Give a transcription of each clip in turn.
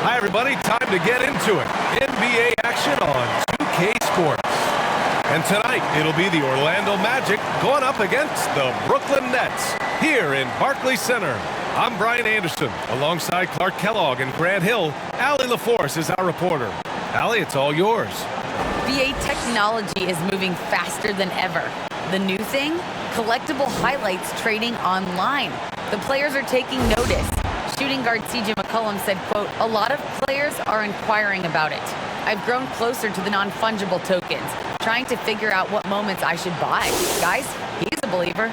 Hi, everybody. Time to get into it. NBA action on 2K Sports. And tonight, it'll be the Orlando Magic going up against the Brooklyn Nets here in Barclays Center. I'm Brian Anderson, alongside Clark Kellogg and Grant Hill. Allie LaForce is our reporter. Allie, it's all yours. NBA technology is moving faster than ever. The new thing? Collectible highlights trading online. The players are taking notice. Shooting guard CJ McCollum said, quote, "A lot of players are inquiring about it. I've grown closer to the non-fungible tokens, trying to figure out what moments I should buy." Guys, he's a believer.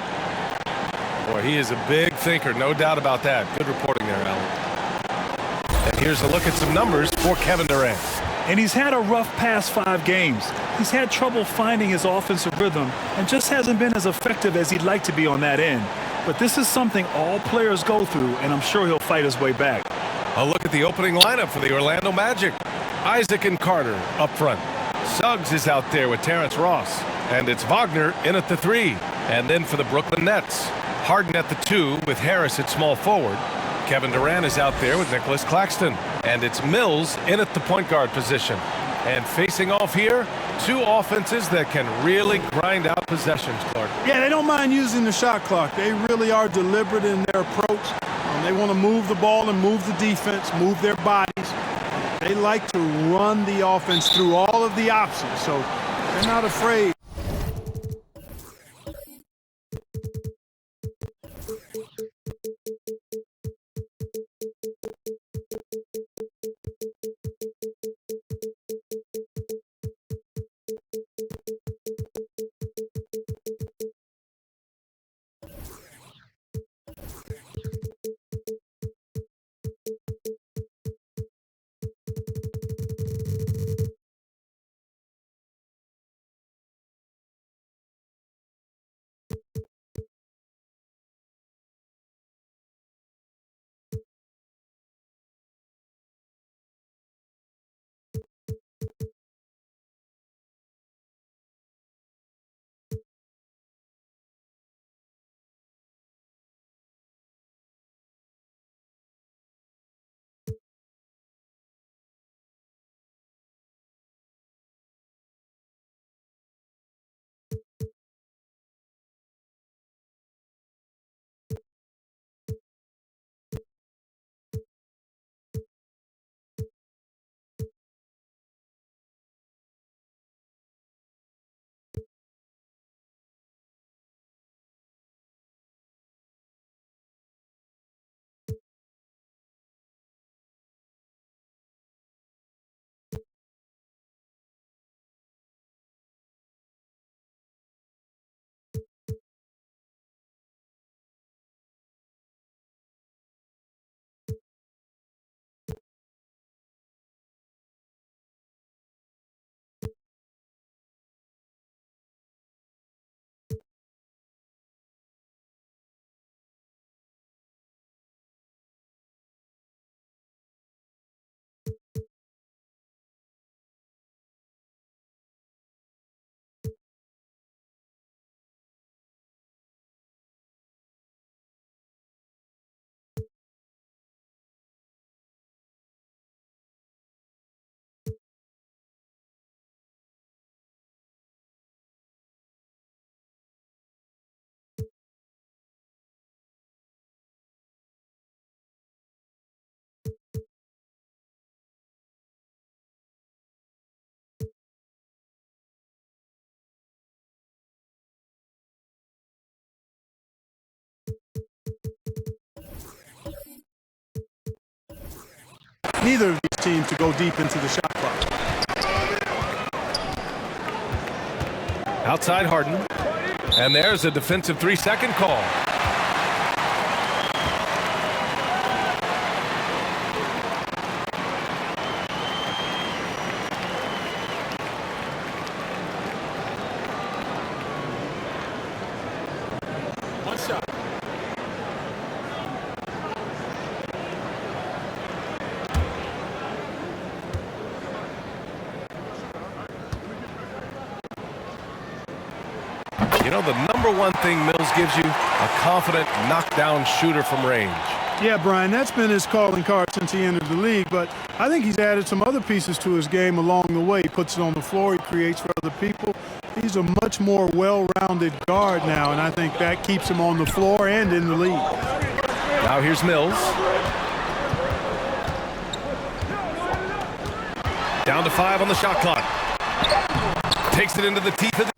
Boy, he is a big thinker, no doubt about that. Good reporting there, Allie. And here's a look at some numbers for Kevin Durant. And he's had a rough past 5 games. He's had trouble finding his offensive rhythm and just hasn't been as effective as he'd like to be on that end. But this is something all players go through, and I'm sure he'll fight his way back. A look at the opening lineup for the Orlando Magic. Isaac and Carter up front. Suggs is out there with Terrence Ross. And it's Wagner in at the 3. And then for the Brooklyn Nets, Harden at the 2 with Harris at small forward. Kevin Durant is out there with Nicholas Claxton. And it's Mills in at the point guard position. And facing off here, 2 offenses that can really grind out possessions, Clark. Yeah, they don't mind using the shot clock. They really are deliberate in their approach. They want to move the ball and move the defense, move their bodies. They like to run the offense through all of the options, so they're not afraid. neither of these teams to go deep into the shot clock. Outside Harden. And there's a defensive 3-second call. One shot. You know, the number one thing Mills gives you, a confident knockdown shooter from range. Yeah, Brian, that's been his calling card since he entered the league, but I think he's added some other pieces to his game along the way. He puts it on the floor, he creates for other people. He's a much more well-rounded guard now, and I think that keeps him on the floor and in the league. Now here's Mills. Down to 5 on the shot clock. Takes it into the teeth of the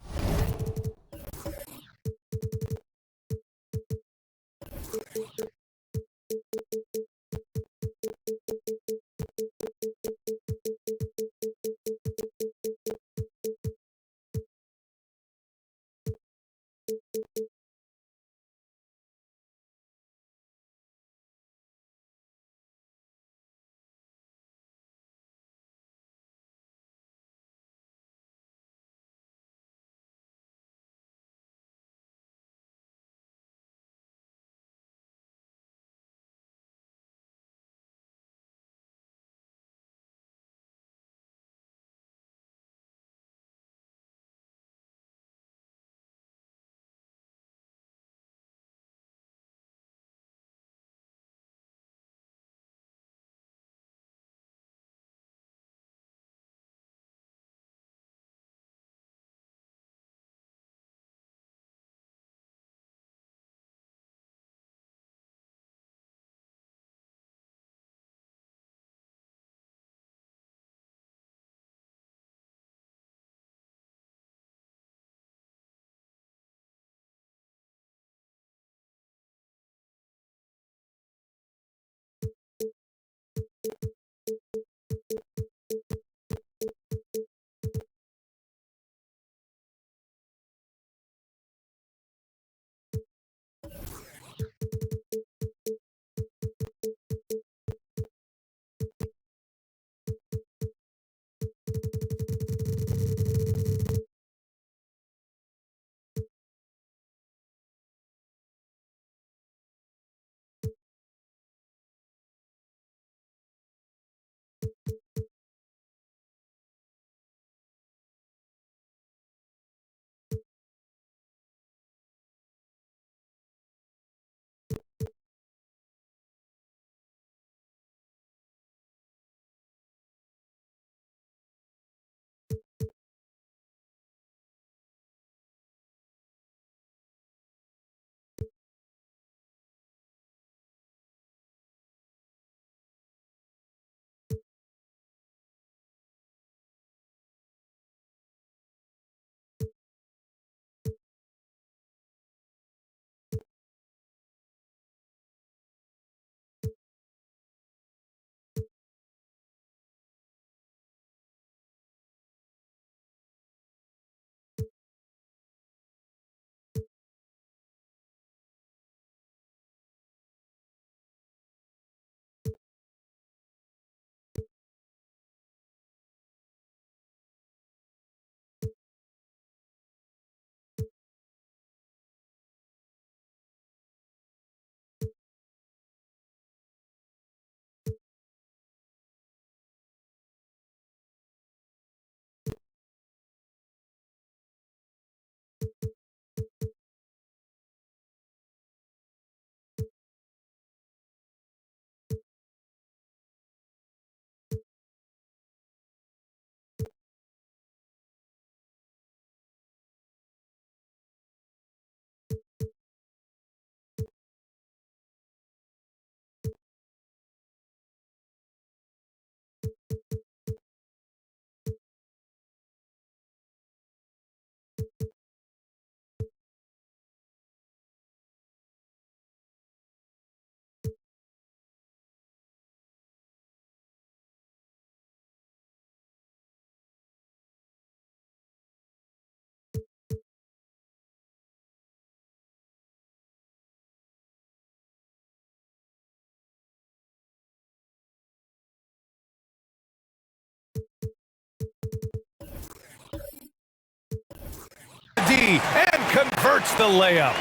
D and converts the layup.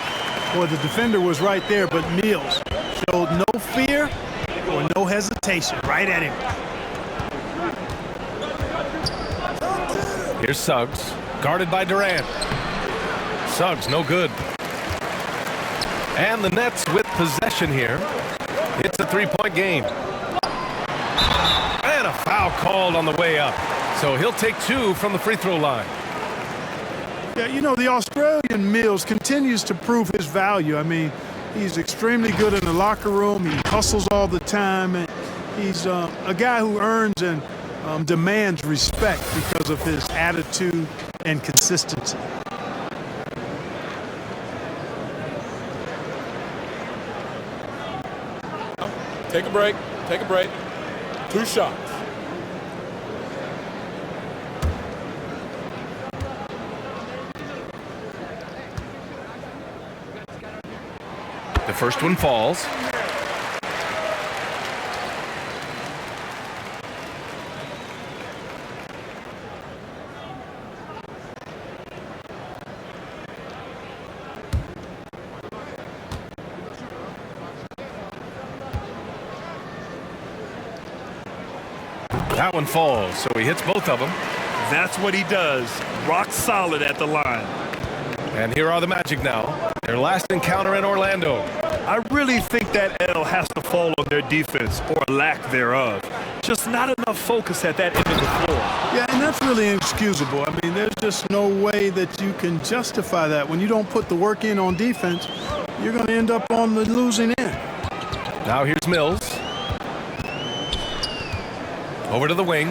Boy, the defender was right there, but Mills showed no fear or no hesitation right at him. Here's Suggs, guarded by Durant. Suggs, no good. And the Nets with possession here. It's a three-point game. And a foul called on the way up. So he'll take two from the free throw line. Yeah, you know, the Australian Mills continues to prove his value. I mean, he's extremely good in the locker room. He hustles all the time. And he's a guy who earns and demands respect because of his attitude and consistency. Take a break. Take a break. 2 shots. The first one falls. That one falls, so he hits both of them. That's what he does. Rock solid at the line. And here are the Magic now. Their last encounter in Orlando. I really think that L has to fall on their defense or lack thereof. Just not enough focus at that end of the floor. Yeah, and that's really inexcusable. I mean, there's just no way that you can justify that. When you don't put the work in on defense, you're going to end up on the losing end. Now here's Mills. Over to the wing.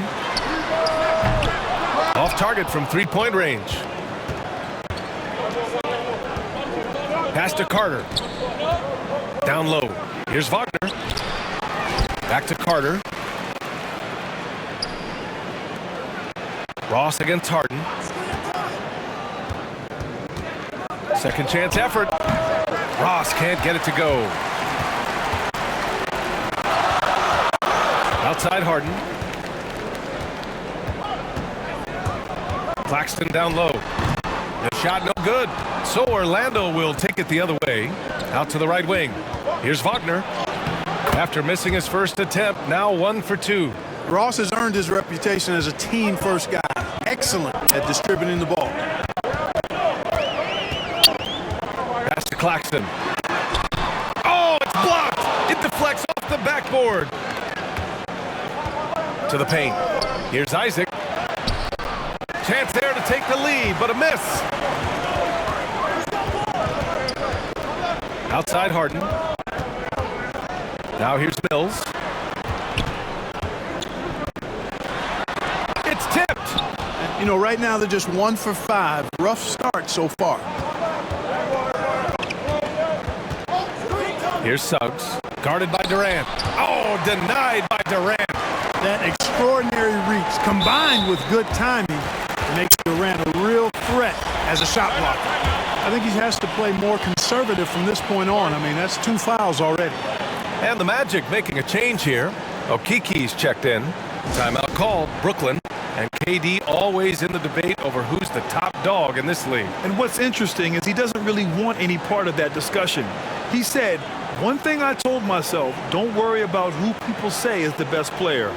Off target from three-point range. Pass to Carter. Down low. Here's Wagner. Back to Carter. Ross against Harden. Second chance effort. Ross can't get it to go. Outside Harden. Claxton down low. The shot no good. So Orlando will take it the other way. Out to the right wing. Here's Wagner. After missing his first attempt, now 1 for 2. Ross has earned his reputation as a team-first guy. Excellent at distributing the ball. Pass to Claxton. Oh, it's blocked. It deflects off the backboard. To the paint. Here's Isaac. Chance there to take the lead, but a miss. Outside Harden. Now here's Mills. It's tipped. You know, right now they're just 1 for 5. Rough start so far. Here's Suggs, guarded by Durant. Oh, denied by Durant. That extraordinary reach combined with good timing makes Durant a real threat as a shot blocker. I think he has to play more conservative from this point on. I mean, that's 2 fouls already. And the Magic making a change here. Okiki's checked in. Timeout called. Brooklyn. And KD always in the debate over who's the top dog in this league. And what's interesting is he doesn't really want any part of that discussion. He said, one thing I told myself, don't worry about who people say is the best player.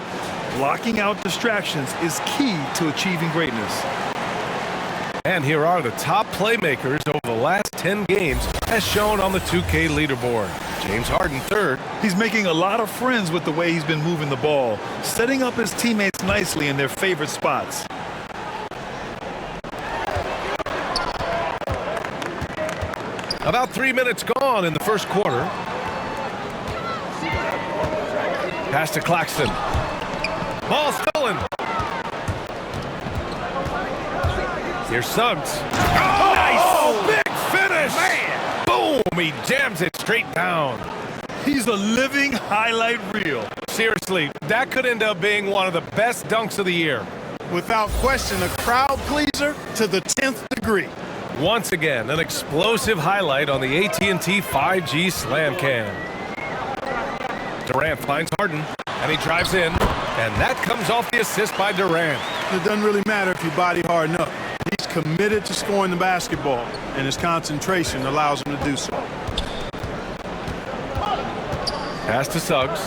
Blocking out distractions is key to achieving greatness. And here are the top playmakers over the last 10 games as shown on the 2K leaderboard. James Harden third. He's making a lot of friends with the way he's been moving the ball, setting up his teammates nicely in their favorite spots. About 3 minutes gone in the first quarter. Pass to Claxton. Ball stolen. Here's Suggs. Oh, nice! Big finish! Man! Boom! He jams it straight down. He's a living highlight reel. Seriously, that could end up being one of the best dunks of the year. Without question, a crowd pleaser to the 10th degree. Once again, an explosive highlight on the AT&T 5G Slam Cam. Durant finds Harden, and he drives in. And that comes off the assist by Durant. It doesn't really matter if you body harden up. He's committed to scoring the basketball, and his concentration allows him to do so. Pass to Suggs.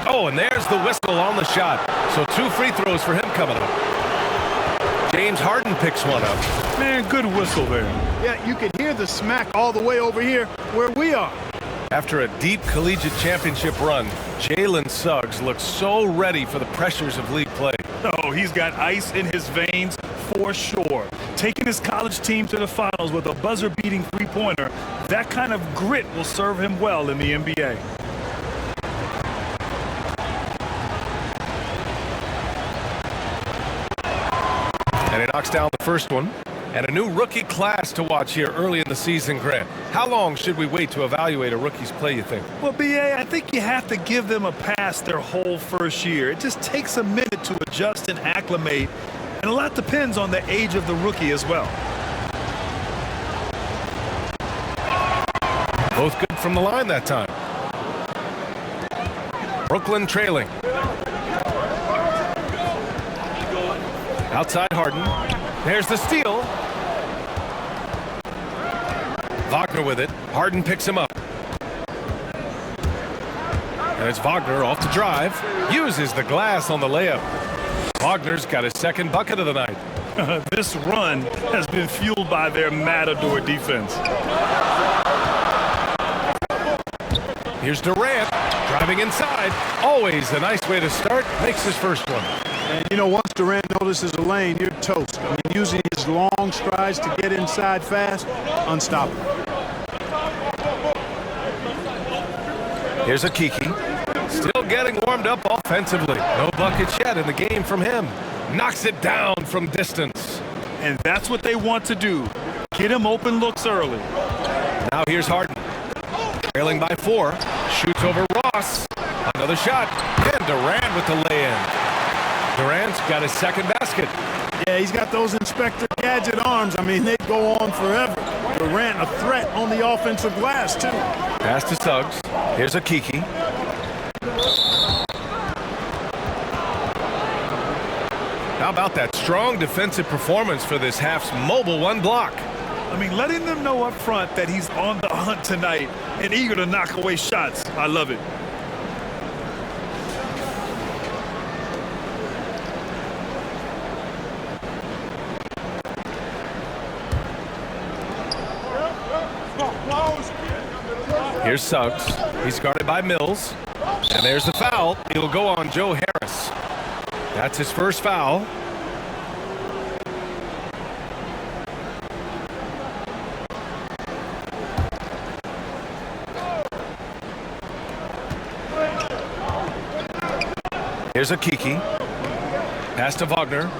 Oh, and there's the whistle on the shot. So 2 free throws for him coming up. James Harden picks one up. Man, good whistle there. Yeah, you can hear the smack all the way over here where we are. After a deep collegiate championship run, Jalen Suggs looks so ready for the pressures of league play. Oh, he's got ice in his veins for sure. Taking his college team to the finals with a buzzer-beating three-pointer, that kind of grit will serve him well in the NBA. And he knocks down the first one. And a new rookie class to watch here early in the season, Grant. How long should we wait to evaluate a rookie's play, you think? Well, B.A., I think you have to give them a pass their whole first year. It just takes a minute to adjust and acclimate, and a lot depends on the age of the rookie as well. Both good from the line that time. Brooklyn trailing. Outside Harden. There's the steal. Wagner with it. Harden picks him up. And it's Wagner off the drive. Uses the glass on the layup. Wagner's got his second bucket of the night. This run has been fueled by their matador defense. Here's Durant driving inside. Always a nice way to start. Makes his first one. And, you know, once Durant notices a lane, you're toast. I mean, using his long strides to get inside fast, unstoppable. Here's a Kiki. Still getting warmed up offensively. No buckets yet in the game from him. Knocks it down from distance. And that's what they want to do. Get him open looks early. Now here's Harden. Trailing by 4. Shoots over Ross. Another shot. And Durant with the lay-in. Durant's got his second basket. Yeah, he's got those Inspector Gadget arms. I mean, they go on forever. Durant a threat on the offensive glass, too. Pass to Suggs. Here's a Kiki. How about that strong defensive performance for this half's mobile one block? I mean, letting them know up front that he's on the hunt tonight and eager to knock away shots. I love it. Here's Suggs. He's guarded by Mills. And there's the foul. It'll go on Joe Harris. That's his first foul. Here's a Kiki. Pass to Wagner.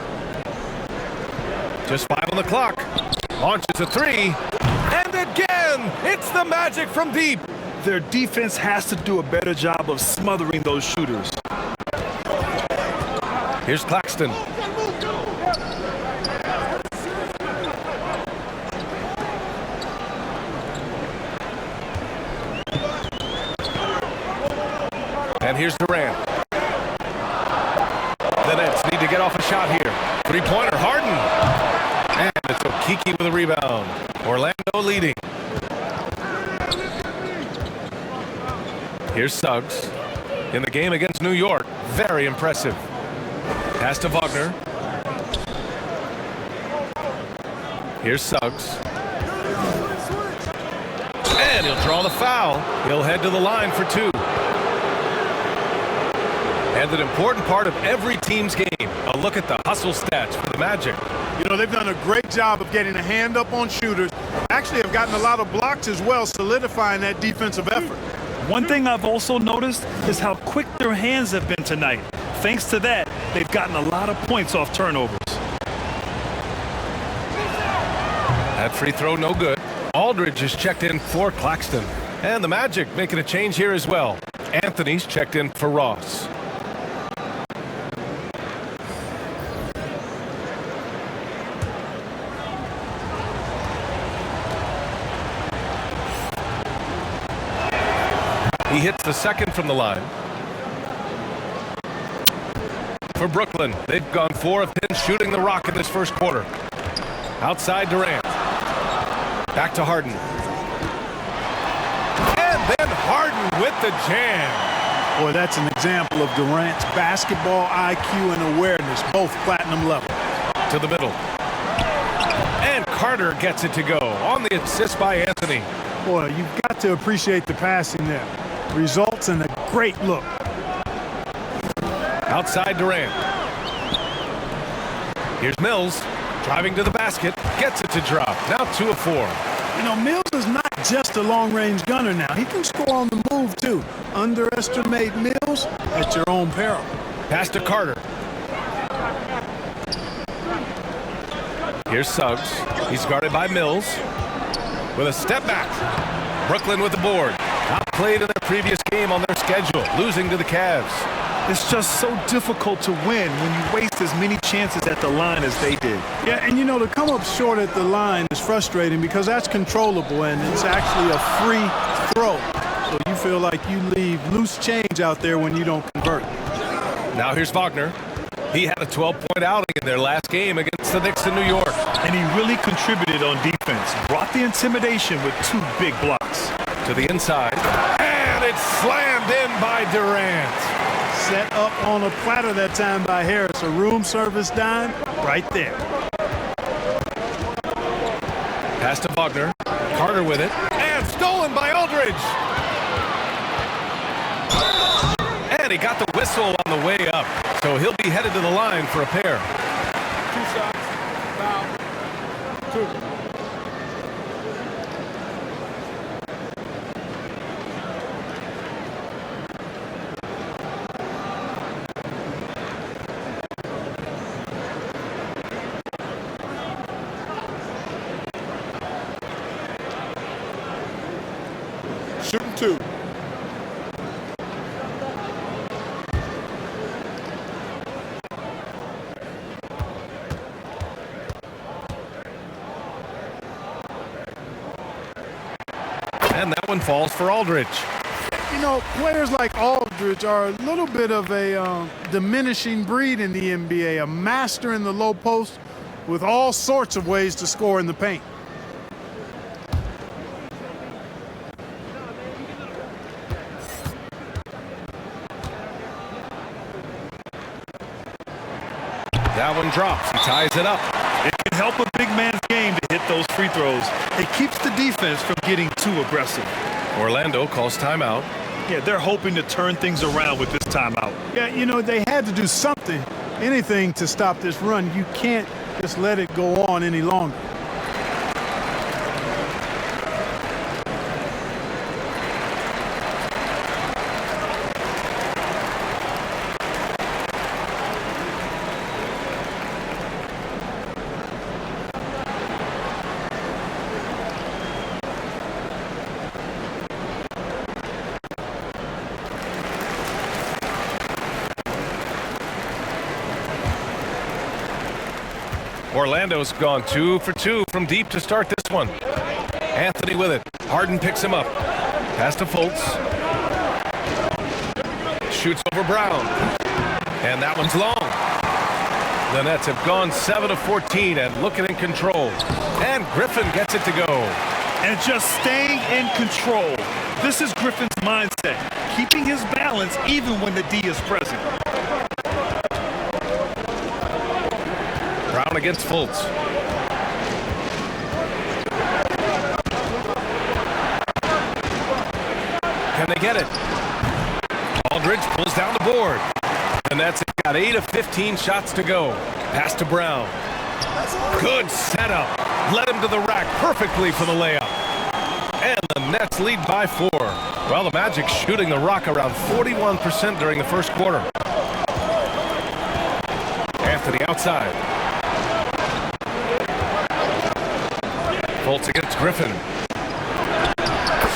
Just 5 on the clock. Launches a 3. And again, it's the Magic from deep. Their defense has to do a better job of smothering those shooters. Here's Claxton. And here's Durant. The Nets need to get off a shot here. Three-pointer, Harden. And it's Okiki with a rebound. Orlando leading. Here's Suggs. In the game against New York, very impressive. Pass to Wagner. Here's Suggs. And he'll draw the foul. He'll head to the line for 2. And an important part of every team's game, a look at the hustle stats for the Magic. You know, they've done a great job of getting a hand up on shooters. Actually have gotten a lot of blocks as well, solidifying that defensive effort. One thing I've also noticed is how quick their hands have been tonight. Thanks to that, they've gotten a lot of points off turnovers. That free throw no good. Aldridge is checked in for Claxton. And the Magic making a change here as well. Anthony's checked in for Ross. He hits the second from the line. For Brooklyn, they've gone 4 of 10 shooting the rock in this first quarter. Outside Durant. Back to Harden. And then Harden with the jam. Boy, that's an example of Durant's basketball IQ and awareness, both platinum level. To the middle. And Carter gets it to go on the assist by Anthony. Boy, you've got to appreciate the passing there. Results in a great look. Outside Durant. Here's Mills. Driving to the basket. Gets it to drop. Now 2 of 4. You know, Mills is not just a long-range gunner now. He can score on the move, too. Underestimate Mills at your own peril. Pass to Carter. Here's Suggs. He's guarded by Mills. With a step back. Brooklyn with the board. Outplayed in their previous game on their schedule, losing to the Cavs. It's just so difficult to win when you waste as many chances at the line as they did. Yeah, and you know, to come up short at the line is frustrating because that's controllable and it's actually a free throw. So you feel like you leave loose change out there when you don't convert. Now here's Wagner. He had a 12-point outing in their last game against the Knicks in New York. And he really contributed on defense. Brought the intimidation with 2 big blocks. To the inside. And it's slammed in by Durant. Set up on a platter that time by Harris. A room service dime right there. Pass to Wagner. Carter with it. And stolen by Aldridge. And he got the whistle on the way up. So he'll be headed to the line for a pair. 2 shots. Foul. 2. Shooting 2. And that one falls for Aldridge. You know, players like Aldridge are a little bit of a diminishing breed in the NBA, a master in the low post with all sorts of ways to score in the paint. That one drops. He ties it up. It can help a big man's game to hit those free throws. It keeps the defense from getting too aggressive. Orlando calls timeout. Yeah, they're hoping to turn things around with this timeout. Yeah, you know, they had to do something, anything to stop this run. You can't just let it go on any longer. Orlando's gone 2 for 2 from deep to start this one. Anthony with it. Harden picks him up. Pass to Fultz. Shoots over Brown. And that one's long. The Nets have gone 7 of 14 and looking in control. And Griffin gets it to go. And just staying in control. This is Griffin's mindset. Keeping his balance even when the D is present. Brown against Fultz. Can they get it? Aldridge pulls down the board. The Nets have got 8 of 15 shots to go. Pass to Brown. Good setup. Led him to the rack perfectly for the layup. And the Nets lead by 4. Well, the Magic shooting the rock around 41% during the first quarter. Anthony outside. Fultz against Griffin.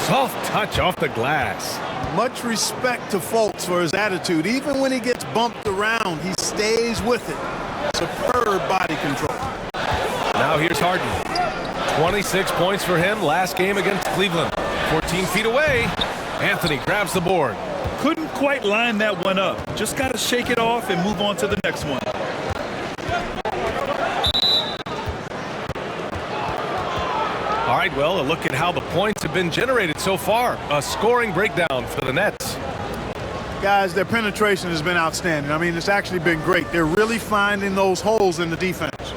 Soft touch off the glass. Much respect to Fultz for his attitude. Even when he gets bumped around, he stays with it. Superb body control. Now here's Harden. 26 points for him last game against Cleveland. 14 feet away. Anthony grabs the board. Couldn't quite line that one up. Just got to shake it off and move on to the next one. All right, well, a look at how the points have been generated so far. A scoring breakdown for the Nets. Guys, their penetration has been outstanding. I mean, it's actually been great. They're really finding those holes in the defense.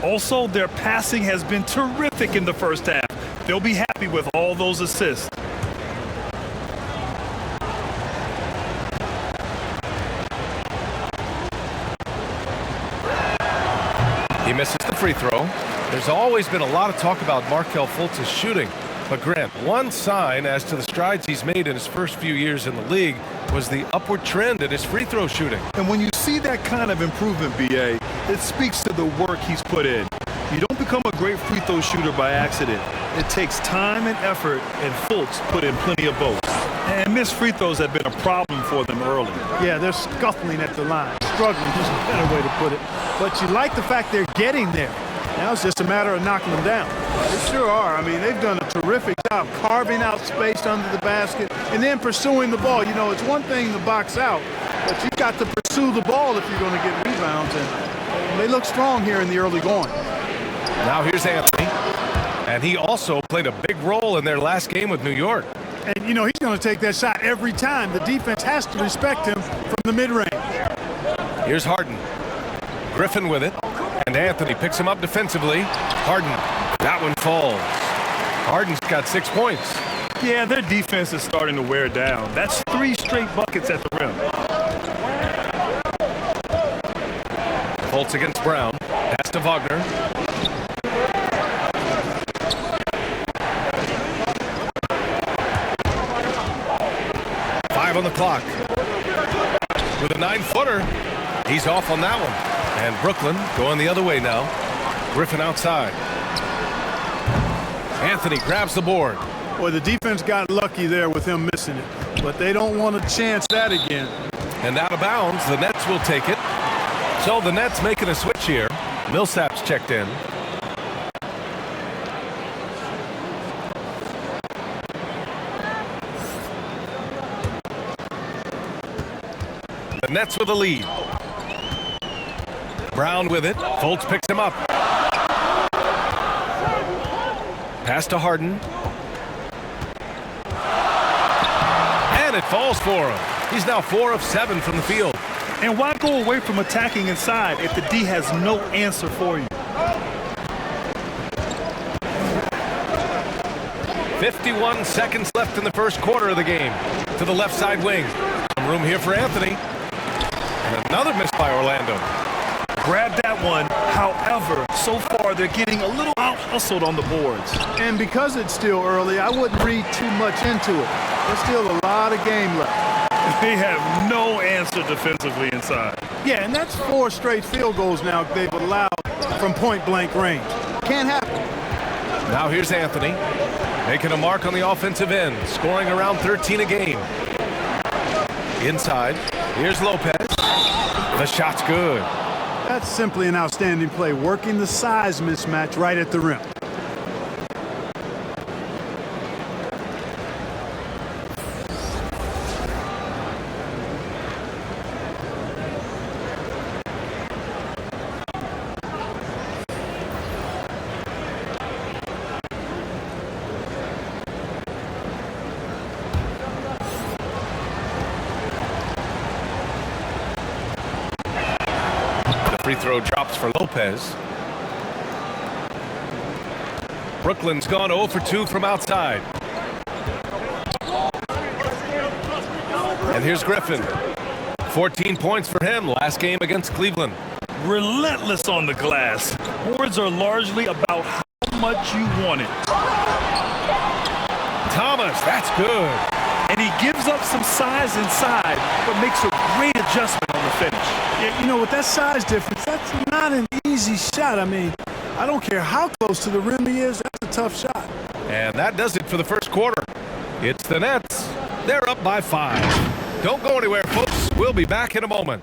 Also, their passing has been terrific in the first half. They'll be happy with all those assists. He misses the free throw. There's always been a lot of talk about Markelle Fultz's shooting. But Grant, one sign as to the strides he's made in his first few years in the league was the upward trend in his free throw shooting. And when you see that kind of improvement, BA, it speaks to the work he's put in. You don't become a great free throw shooter by accident. It takes time and effort, and Fultz put in plenty of both. And missed free throws have been a problem for them early. Yeah, they're scuffling at the line. Struggling is a better way to put it. But you like the fact they're getting there. Now it's just a matter of knocking them down. They sure are. I mean, they've done a terrific job carving out space under the basket and then pursuing the ball. You know, it's one thing to box out, but you've got to pursue the ball if you're going to get rebounds. And they look strong here in the early going. Now here's Anthony. And he also played a big role in their last game with New York. And, you know, he's going to take that shot every time. The defense has to respect him from the mid-range. Here's Harden. Griffin with it. And Anthony picks him up defensively. Harden. That one falls. Harden's got 6 points. Yeah, their defense is starting to wear down. That's 3 straight buckets at the rim. Fultz against Brown. Pass to Wagner. On the clock with a 9-footer. He's off on that one, and Brooklyn going the other way now. Griffin outside. Anthony grabs the board. Boy, the defense got lucky there with him missing it, but they don't want to chance that again. And out of bounds, the Nets will take it. So the Nets making a switch here. Millsap's checked in. The Nets with a lead. Brown with it. Fultz picks him up. Pass to Harden. And it falls for him. He's now 4 of 7 from the field. And why go away from attacking inside if the D has no answer for you? 51 seconds left in the first quarter of the game. To the left side wing. Some room here for Anthony. And another miss by Orlando. Grab that one. However, so far they're getting a little out-hustled on the boards. And because it's still early, I wouldn't read too much into it. There's still a lot of game left. They have no answer defensively inside. Yeah, and that's 4 straight field goals now they've allowed from point-blank range. Can't happen. Now here's Anthony. Making a mark on the offensive end. Scoring around 13 a game. Inside. Here's Lopez. The shot's good. That's simply an outstanding play, working the size mismatch right at the rim. Free throw drops for Lopez. Brooklyn's gone 0 for 2 from outside. And here's Griffin. 14 points for him last game against Cleveland. Relentless on the glass. Boards are largely about how much you want it. Thomas, that's good. And he gives up some size inside, but makes a great adjustment on the finish. Yeah, you know, with that size difference, that's not an easy shot. I mean, I don't care how close to the rim he is, that's a tough shot. And that does it for the first quarter. It's the Nets. They're up by 5. Don't go anywhere, folks. We'll be back in a moment.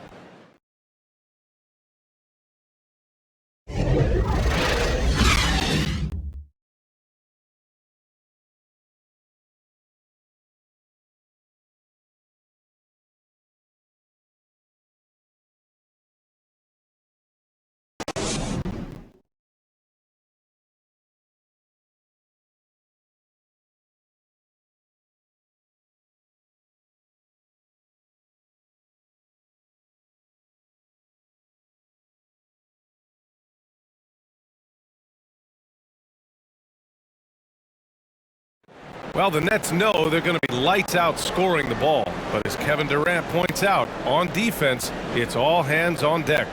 Well, the Nets know they're going to be lights out scoring the ball. But as Kevin Durant points out, on defense, it's all hands on deck.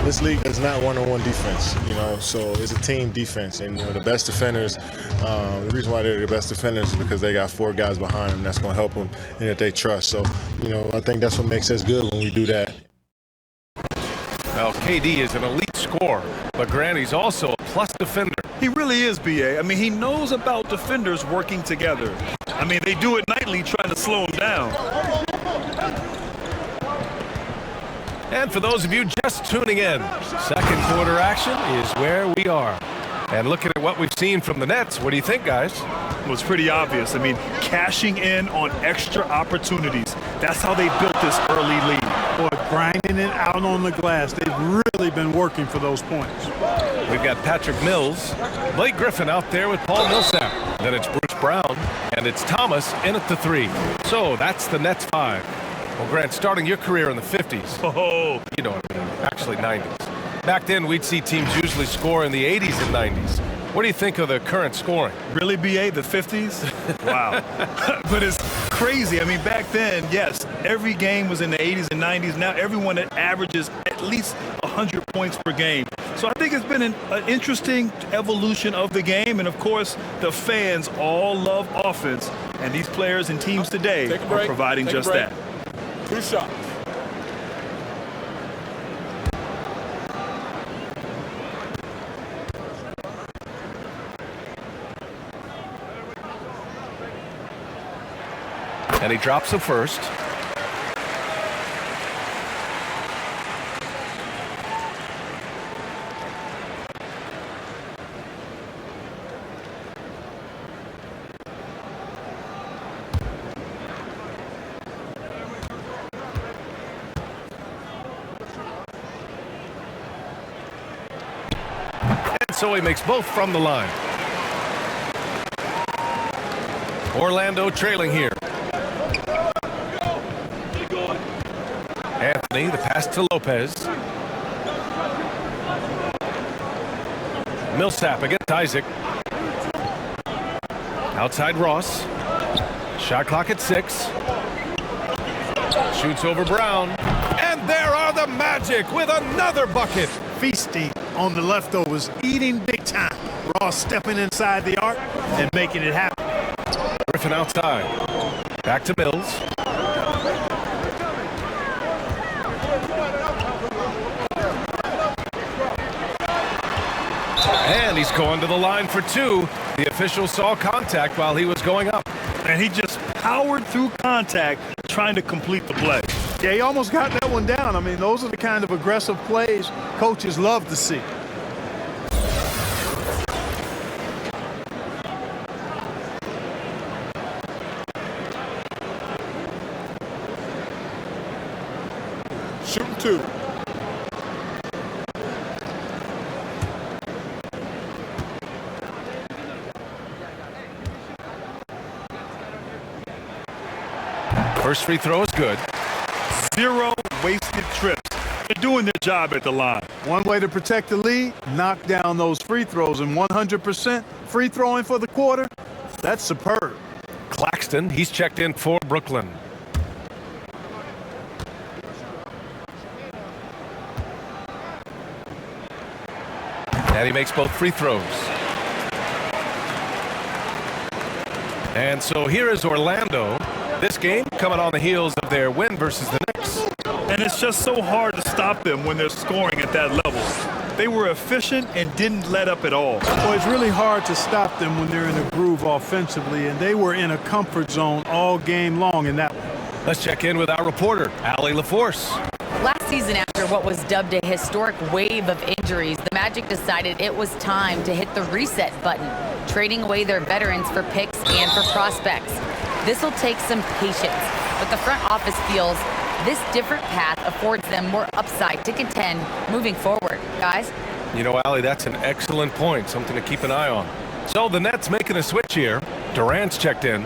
This league is not one-on-one defense, so it's a team defense. And, the best defenders, the reason why they're the best defenders is because they got 4 guys behind them that's going to help them and that they trust. So, I think that's what makes us good when we do that. Well, KD is an elite scorer, but Grant, he's also a plus defender. He really is, B.A. I mean, he knows about defenders working together. I mean, they do it nightly trying to slow him down. And for those of you just tuning in, second quarter action is where we are. And looking at what we've seen from the Nets, what do you think, guys? Well, it's pretty obvious. I mean, cashing in on extra opportunities. That's how they built this early lead. Boy, grinding it out on the glass. They've really been working for those points. We've got Patrick Mills, Blake Griffin out there with Paul Millsap. Then it's Bruce Brown, and it's Thomas in at the 3. So that's the Nets 5. Well, Grant, starting your career in the 50s. Oh, You know what I mean, actually 90s. Back then, we'd see teams usually score in the 80s and 90s. What do you think of the current scoring? really, B.A., the 50s? Wow. But it's crazy. I mean, back then, yes, every game was in the 80s and 90s. Now everyone averages at least 100 points per game. So I think it's been an interesting evolution of the game. And, of course, the fans all love offense. And these players and teams today are providing just that. 2 shots. And he drops the first. And so he makes both from the line. Orlando trailing here. Anthony, the pass to Lopez. Millsap against Isaac. Outside Ross. Shot clock at 6. Shoots over Brown. And there are the Magic with another bucket. Feasting on the leftovers, eating big time. Ross stepping inside the arc and making it happen. Griffin outside. Back to Mills. And he's going to the line for 2. The official saw contact while he was going up. And he just powered through contact trying to complete the play. Yeah, he almost got that one down. I mean, those are the kind of aggressive plays coaches love to see. Shooting 2. First free throw is good. 0 wasted trips. They're doing their job at the line. One way to protect the lead, knock down those free throws, and 100% free throwing for the quarter, that's superb. Claxton, he's checked in for Brooklyn. And he makes both free throws. And so here is Orlando. This game coming on the heels of their win versus the Knicks. And it's just so hard to stop them when they're scoring at that level. They were efficient and didn't let up at all. Well, it's really hard to stop them when they're in a groove offensively, and they were in a comfort zone all game long in that one. Let's check in with our reporter, Allie LaForce. Last season, after what was dubbed a historic wave of injuries, the Magic decided it was time to hit the reset button, trading away their veterans for picks and for prospects. This will take some patience, but the front office feels this different path affords them more upside to contend moving forward. Guys? You know, Allie, that's an excellent point, something to keep an eye on. So the Nets making a switch here. Durant's checked in.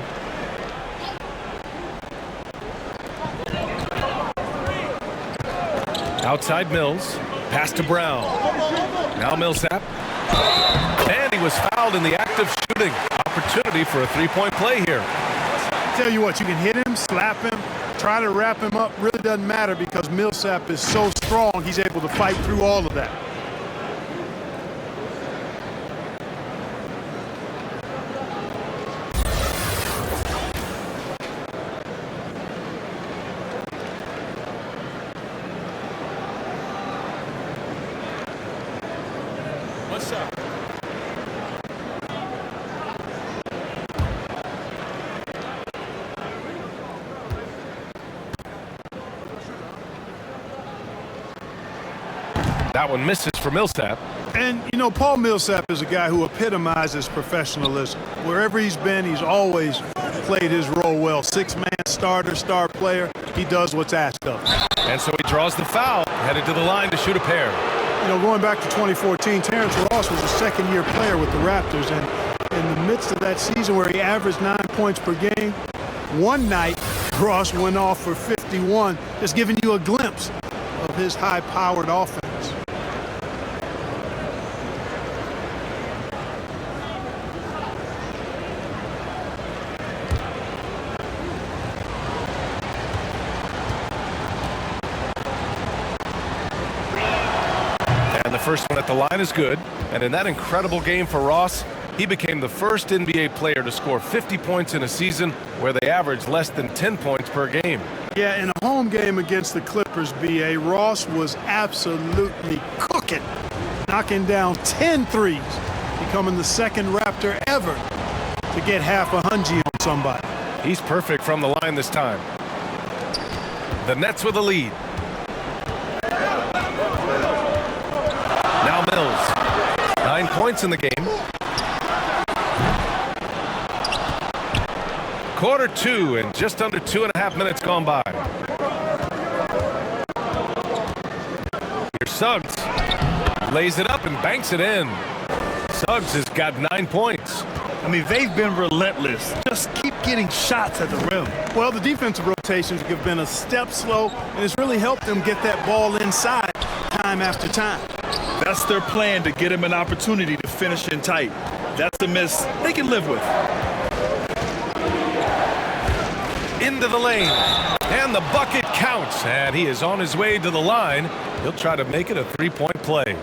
Outside Mills, pass to Brown. Now Millsap. And he was fouled in the act of shooting. opportunity for a three-point play here. Tell you what, you can hit him, slap him, try to wrap him up. Really doesn't matter because Millsap is so strong, he's able to fight through all of that. One shot. That one misses for Millsap. And, you know, Paul Millsap is a guy who epitomizes professionalism. Wherever he's been, he's always played his role well. Six-man starter, star player. He does what's asked of him. And so he draws the foul, headed to the line to shoot a pair. You know, going back to 2014, Terrence Ross was a second-year player with the Raptors. And in the midst of that season where he averaged 9 points per game, one night Ross went off for 51, just giving you a glimpse of his high-powered offense. First one at the line is good, and in that incredible game for Ross, he became the first NBA player to score 50 points in a season where they averaged less than 10 points per game. Yeah, in a home game against the Clippers, B.A., Ross was absolutely cooking, knocking down 10 threes, becoming the second Raptor ever to get half a hungy on somebody. He's perfect from the line this time. The Nets with a lead. Now Mills, 9 points in the game. Quarter two and just under 2.5 minutes gone by. Here's Suggs. Lays it up and banks it in. Suggs has got 9 points. I mean, they've been relentless. Just keep getting shots at the rim. Well, the defensive rotations have been a step slow, and it's really helped them get that ball inside time after time. That's their plan, to get him an opportunity to finish in tight. That's the miss they can live with. Into the lane, and the bucket counts, and he is on his way to the line. He'll try to make it a three-point play.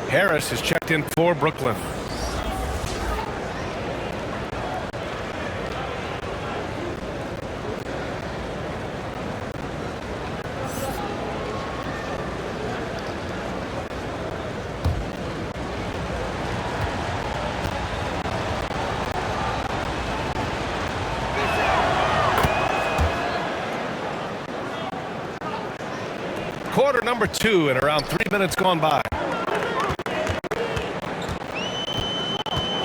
Harris is checked in for Brooklyn. Quarter number two and around 3 minutes gone by.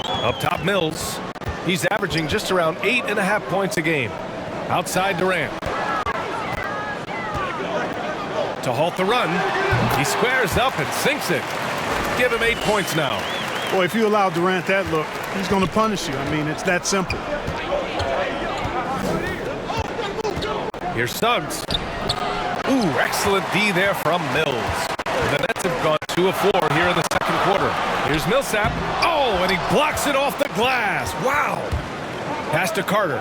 Up top, Mills. He's averaging just around 8.5 points a game. Outside, Durant. To halt the run, he squares up and sinks it. Give him 8 points now. Boy, if you allow Durant that look, he's going to punish you. I mean, it's that simple. Here's Suggs. Ooh, excellent D there from Mills. The Nets have gone 2 of 4 here in the second quarter. Here's Millsap. Oh, and he blocks it off the glass. Wow. Pass to Carter.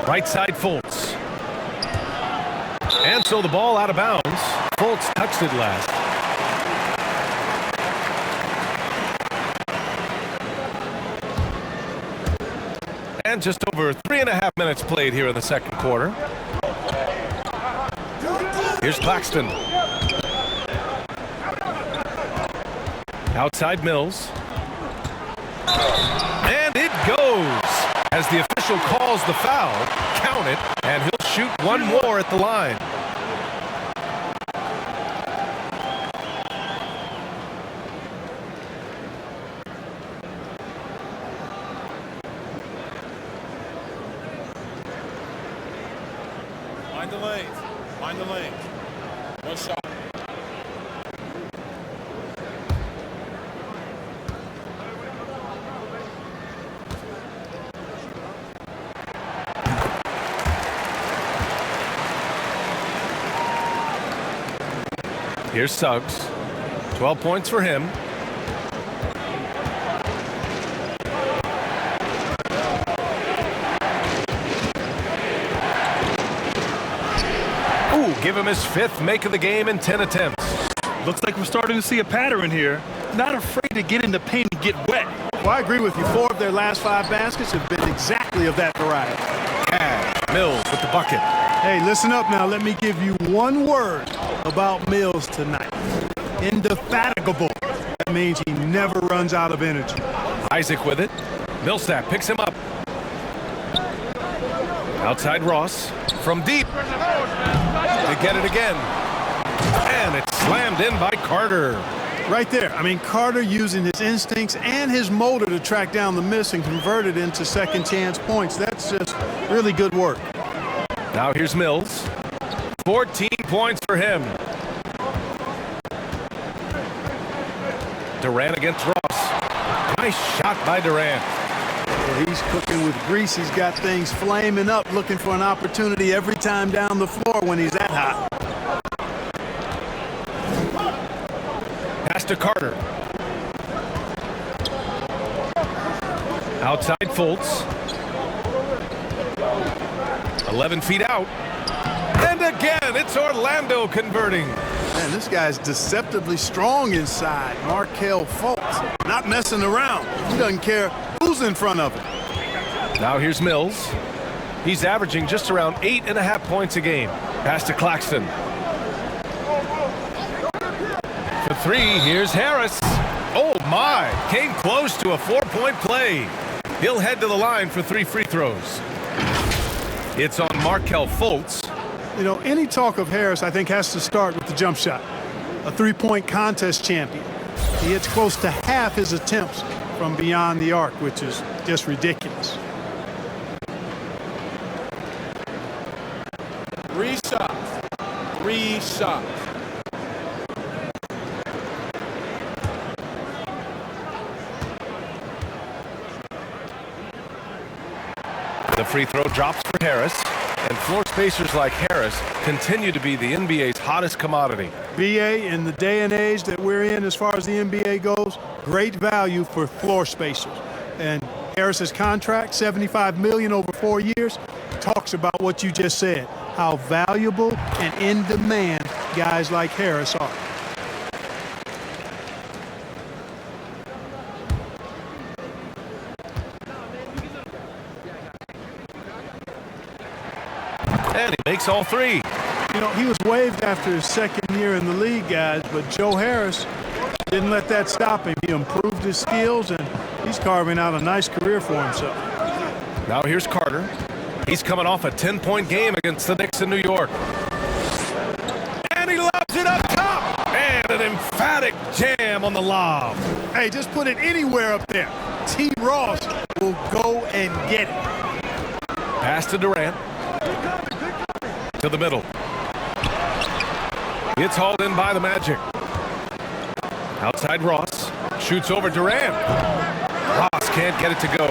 Right side, Fultz. And so the ball out of bounds. Fultz touched it last. And just over 3.5 minutes played here in the second quarter. Here's Claxton. Outside Mills. And it goes. As the official calls the foul, count it, and he'll shoot one more at the line. Mind the lanes. Mind the lanes. One shot. Here's Suggs. 12 points for him. Ooh, give him his 5th make of the game in 10 attempts. Looks like we're starting to see a pattern here. Not afraid to get in the paint and get wet. Well, I agree with you. 4 of their last 5 baskets have been exactly of that variety. Cash. Mills with the bucket. Hey, listen up now. Let me give you one word about Mills tonight. Indefatigable. That means he never runs out of energy. Isaac with it. Millsap picks him up. Outside Ross. From deep. They get it again. And it's slammed in by Carter. Right there. I mean, Carter using his instincts and his motor to track down the miss and convert it into second chance points. That's just really good work. Now here's Mills. 14 points for him. Durant against Ross. Nice shot by Durant. Well, he's cooking with grease. He's got things flaming up, looking for an opportunity every time down the floor when he's that hot. Pass to Carter. Outside Fultz. 11 feet out. And again, it's Orlando converting. Man, this guy's deceptively strong inside. Markelle Fultz, not messing around. He doesn't care who's in front of him. Now here's Mills. He's averaging just around 8.5 points a game. Pass to Claxton. For 3, here's Harris. Oh my, came close to a 4-point play. He'll head to the line for 3 free throws. It's on Markelle Fultz. You know, any talk of Harris, I think, has to start with the jump shot. A 3-point contest champion. He hits close to half his attempts from beyond the arc, which is just ridiculous. 3 shots. 3 shots. The free throw drops for Harris, and floor spacers like Harris continue to be the NBA's hottest commodity. BA, in the day and age that we're in as far as the NBA goes, great value for floor spacers. And Harris's contract, $75 million over 4 years, talks about what you just said, how valuable and in demand guys like Harris are. And he makes all 3. You know, he was waived after his 2nd year in the league, guys, but Joe Harris didn't let that stop him. He improved his skills, and he's carving out a nice career for himself. Now here's Carter. He's coming off a 10-point game against the Knicks in New York. And he lobs it up top. And an emphatic jam on the lob. Hey, just put it anywhere up there. T. Ross will go and get it. Pass to Durant. To the middle. It's hauled in by the Magic. Outside Ross. Shoots over Durant. Ross can't get it to go.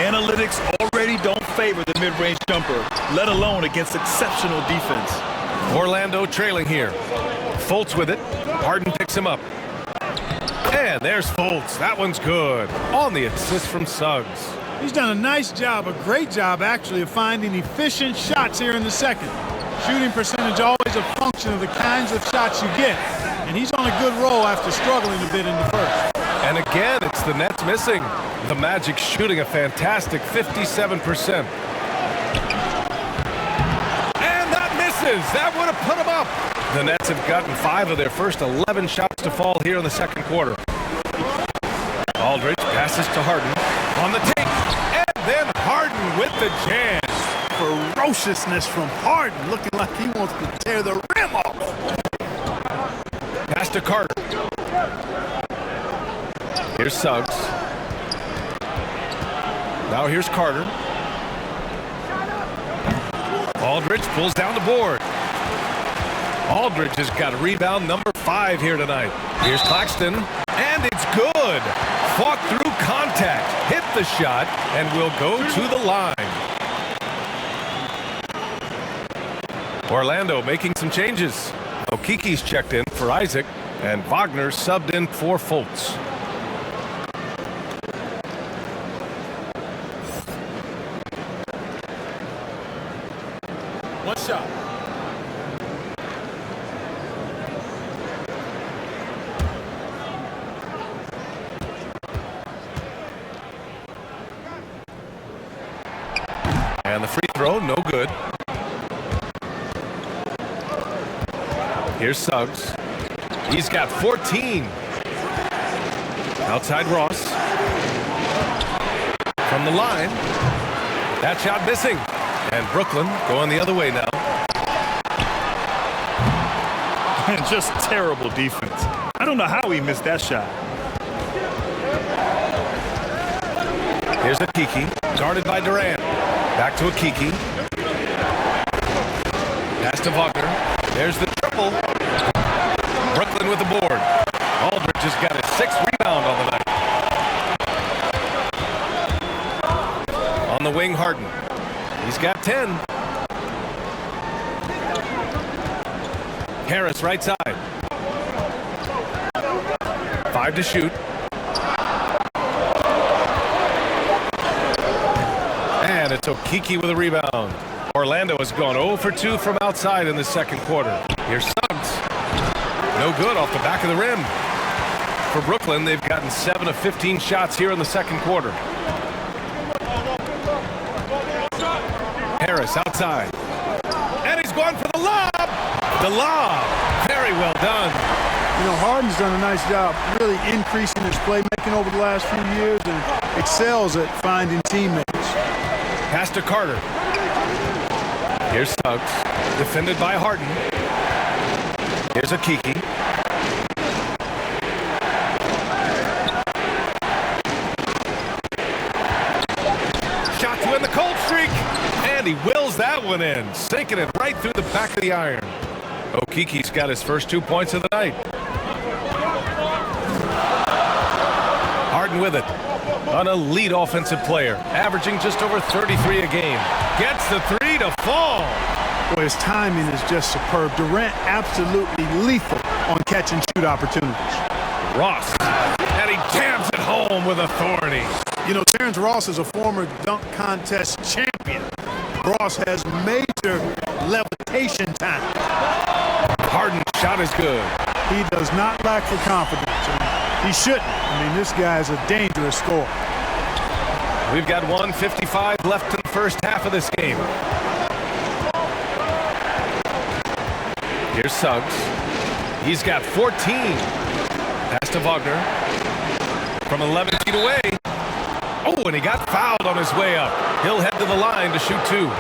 Analytics already don't favor the mid-range jumper, let alone against exceptional defense. Orlando trailing here. Fultz with it. Harden picks him up. And there's Fultz. That one's good. On the assist from Suggs. He's done a nice job, a great job, actually, of finding efficient shots here in the second. Shooting percentage always a function of the kinds of shots you get. And he's on a good roll after struggling a bit in the first. And again, it's the Nets missing. The Magic shooting a fantastic 57%. And that misses. That would have put them up. The Nets have gotten 5 of their first 11 shots to fall here in the second quarter. Aldridge passes to Harden on the take. And then Harden with the jam. Ferociousness from Harden, looking like he wants to tear the rim off. Pass to Carter. Here's Suggs. Now here's Carter. Aldridge pulls down the board. Aldridge has got rebound number 5 here tonight. Here's Claxton, and it's good. Fought through contact, hit the shot, and will go to the line. Orlando making some changes. Okiki's checked in for Isaac, and Wagner subbed in for Fultz. One shot. good. Here's Suggs. He's got 14. Outside Ross. From the line. That shot missing. And Brooklyn going the other way now. And just terrible defense. I don't know how he missed that shot. Here's Akiki, guarded by Durant. Back to Akiki. Pass to Wagner. There's the triple. Brooklyn with the board. Aldridge has got his 6th rebound on the night. On the wing, Harden. He's got 10. Harris right side. 5 to shoot. And it's Okeke with a rebound. Orlando has gone 0 for 2 from outside in the second quarter. Here's Suggs. No good off the back of the rim. For Brooklyn, they've gotten 7 of 15 shots here in the second quarter. Harris outside. And he's going for the lob. The lob. Very well done. You know, Harden's done a nice job really increasing his playmaking over the last few years and excels at finding teammates. Pass to Carter. Here's Suggs. Defended by Harden. Here's Akiki. Shot to end the cold streak. And he wills that one in. Sinking it right through the back of the iron. Okeke's got his first 2 points of the night. Harden with it. An elite offensive player, averaging just over 33 a game. Gets the 3 to fall. Boy, his timing is just superb. Durant absolutely lethal on catch and shoot opportunities. Ross, and he jams it home with authority. You know, Terrence Ross is a former dunk contest champion. Ross has major levitation time. Harden's shot is good. He does not lack for confidence. He shouldn't. I mean, this guy is a dangerous scorer. We've got 1:55 left in the first half of this game. Here's Suggs. He's got 14. Pass to Wagner. From 11 feet away. Oh, and he got fouled on his way up. He'll head to the line to shoot 2.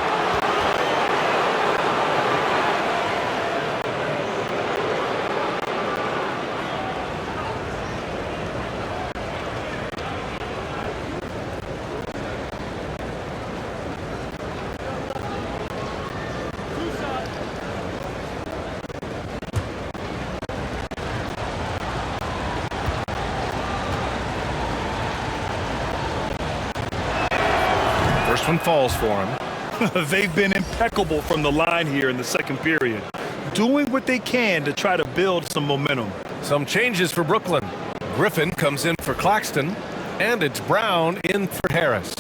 First one falls for him. They've been impeccable from the line here in the second period, doing what they can to try to build some momentum. Some changes for Brooklyn. Griffin comes in for Claxton, and it's Brown in for Harris.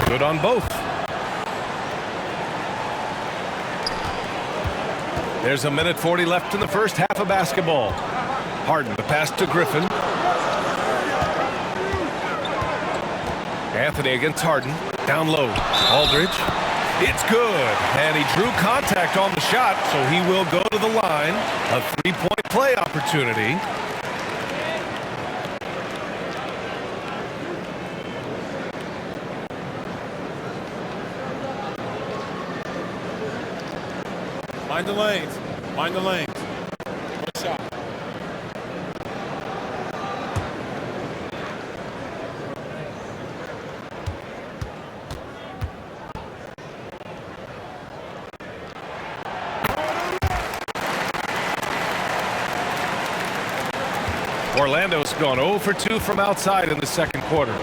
Good on both. There's 1:40 left in the first half of basketball. Harden, the pass to Griffin. Anthony against Harden. Down low. Aldridge. It's good. And he drew contact on the shot, so he will go to the line. A 3-point play opportunity. Mind the lanes. Mind the lanes. Good shot. Orlando's gone 0 for 2 from outside in the second quarter.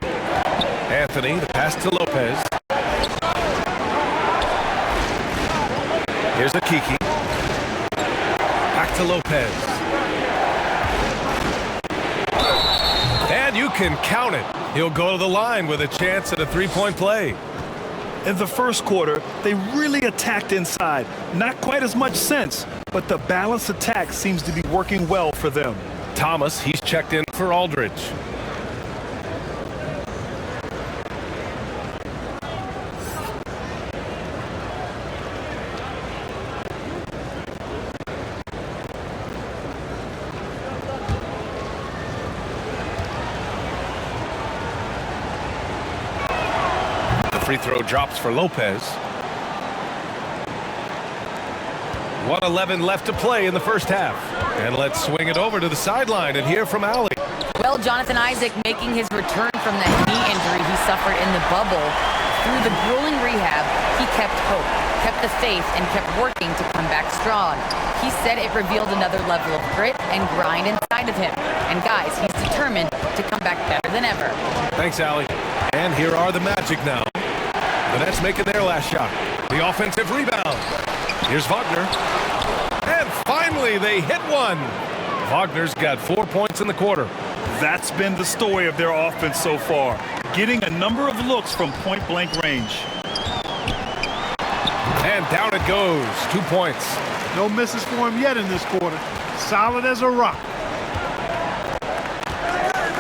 Anthony, the pass to Lopez. Here's Akiki. Back to Lopez. And you can count it. He'll go to the line with a chance at a 3-point play. In the first quarter, they really attacked inside. Not quite as much sense, but the balanced attack seems to be working well for them. Thomas, he's checked in for Aldridge. Free throw drops for Lopez. 1:11 left to play in the first half. And let's swing it over to the sideline and hear from Allie. Well, Jonathan Isaac making his return from that knee injury he suffered in the bubble. Through the grueling rehab, he kept hope, kept the faith, and kept working to come back strong. He said it revealed another level of grit and grind inside of him. And guys, he's determined to come back better than ever. Thanks, Allie. And here are the Magic now. The Nets making their last shot. The offensive rebound. Here's Wagner. And finally, they hit one. Wagner's got 4 points in the quarter. That's been the story of their offense so far, getting a number of looks from point-blank range. And down it goes. 2 points. No misses for him yet in this quarter. Solid as a rock.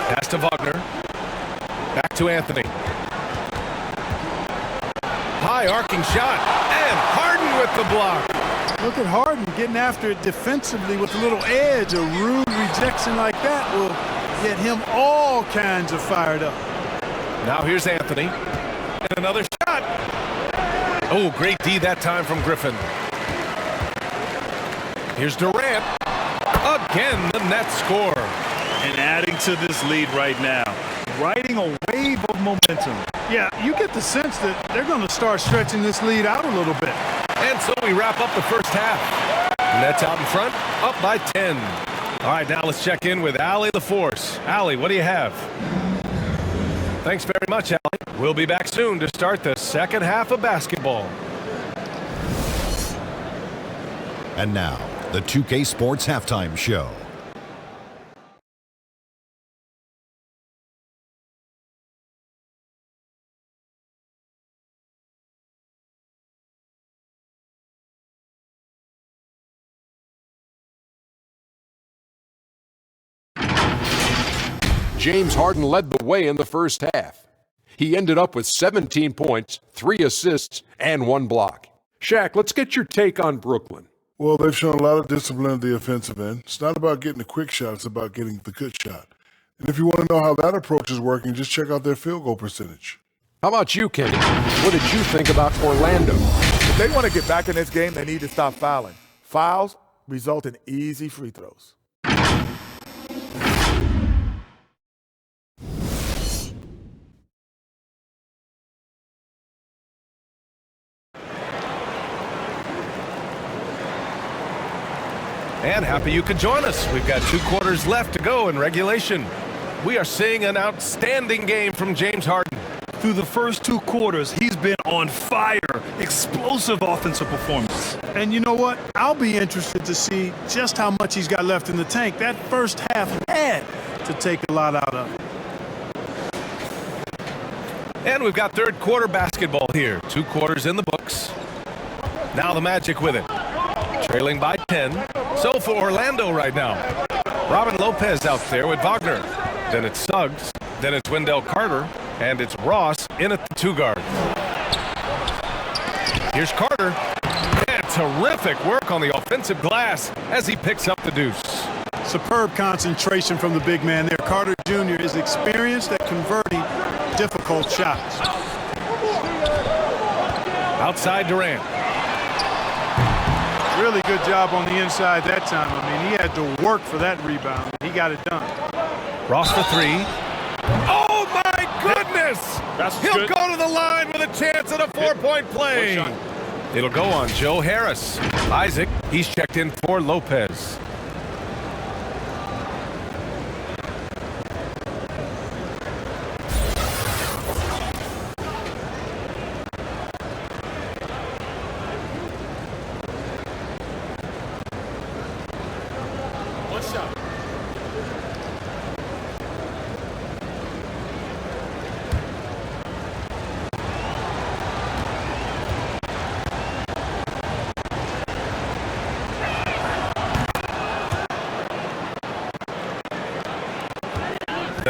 Pass to Wagner. Back to Anthony. High arcing shot. And Harden with the block. Look at Harden getting after it defensively with a little edge. A rude rejection like that will get him all kinds of fired up. Now here's Anthony. And another shot. Oh, great D that time from Griffin. Here's Durant. Again, the Nets score. And adding to this lead right now, riding a wave of momentum. Yeah, you get the sense that they're going to start stretching this lead out a little bit. And so we wrap up the first half. Nets out in front, up by 10. All right, now let's check in with Allie the Force. Allie, what do you have? Thanks very much, Allie. We'll be back soon to start the second half of basketball. And now, the 2K Sports Halftime Show. James Harden led the way in the first half. He ended up with 17 points, 3 assists, and 1 block. Shaq, let's get your take on Brooklyn. Well, they've shown a lot of discipline at the offensive end. It's not about getting a quick shot, it's about getting the good shot. And if you want to know how that approach is working, just check out their field goal percentage. How about you, Kenny? What did you think about Orlando? If they want to get back in this game, they need to stop fouling. Fouls result in easy free throws. And happy you could join us. We've got 2 quarters left to go in regulation. We are seeing an outstanding game from James Harden. Through the first 2 quarters, he's been on fire. Explosive offensive performance. And you know what? I'll be interested to see just how much he's got left in the tank. That first half had to take a lot out of it. And we've got third quarter basketball here. 2 quarters in the books. Now the Magic with it. Trailing by 10. So for Orlando right now. Robin Lopez out there with Wagner. Then it's Suggs. Then it's Wendell Carter. And it's Ross in at the 2 guard. Here's Carter. And terrific work on the offensive glass as he picks up the deuce. Superb concentration from the big man there. Carter Jr. is experienced at converting difficult shots. Outside Durant. Really good job on the inside that time. I mean, he had to work for that rebound. He got it done. Ross for 3. Oh, my goodness! He'll go to the line with a chance at a 4-point play. It'll go on Joe Harris. Isaac, he's checked in for Lopez.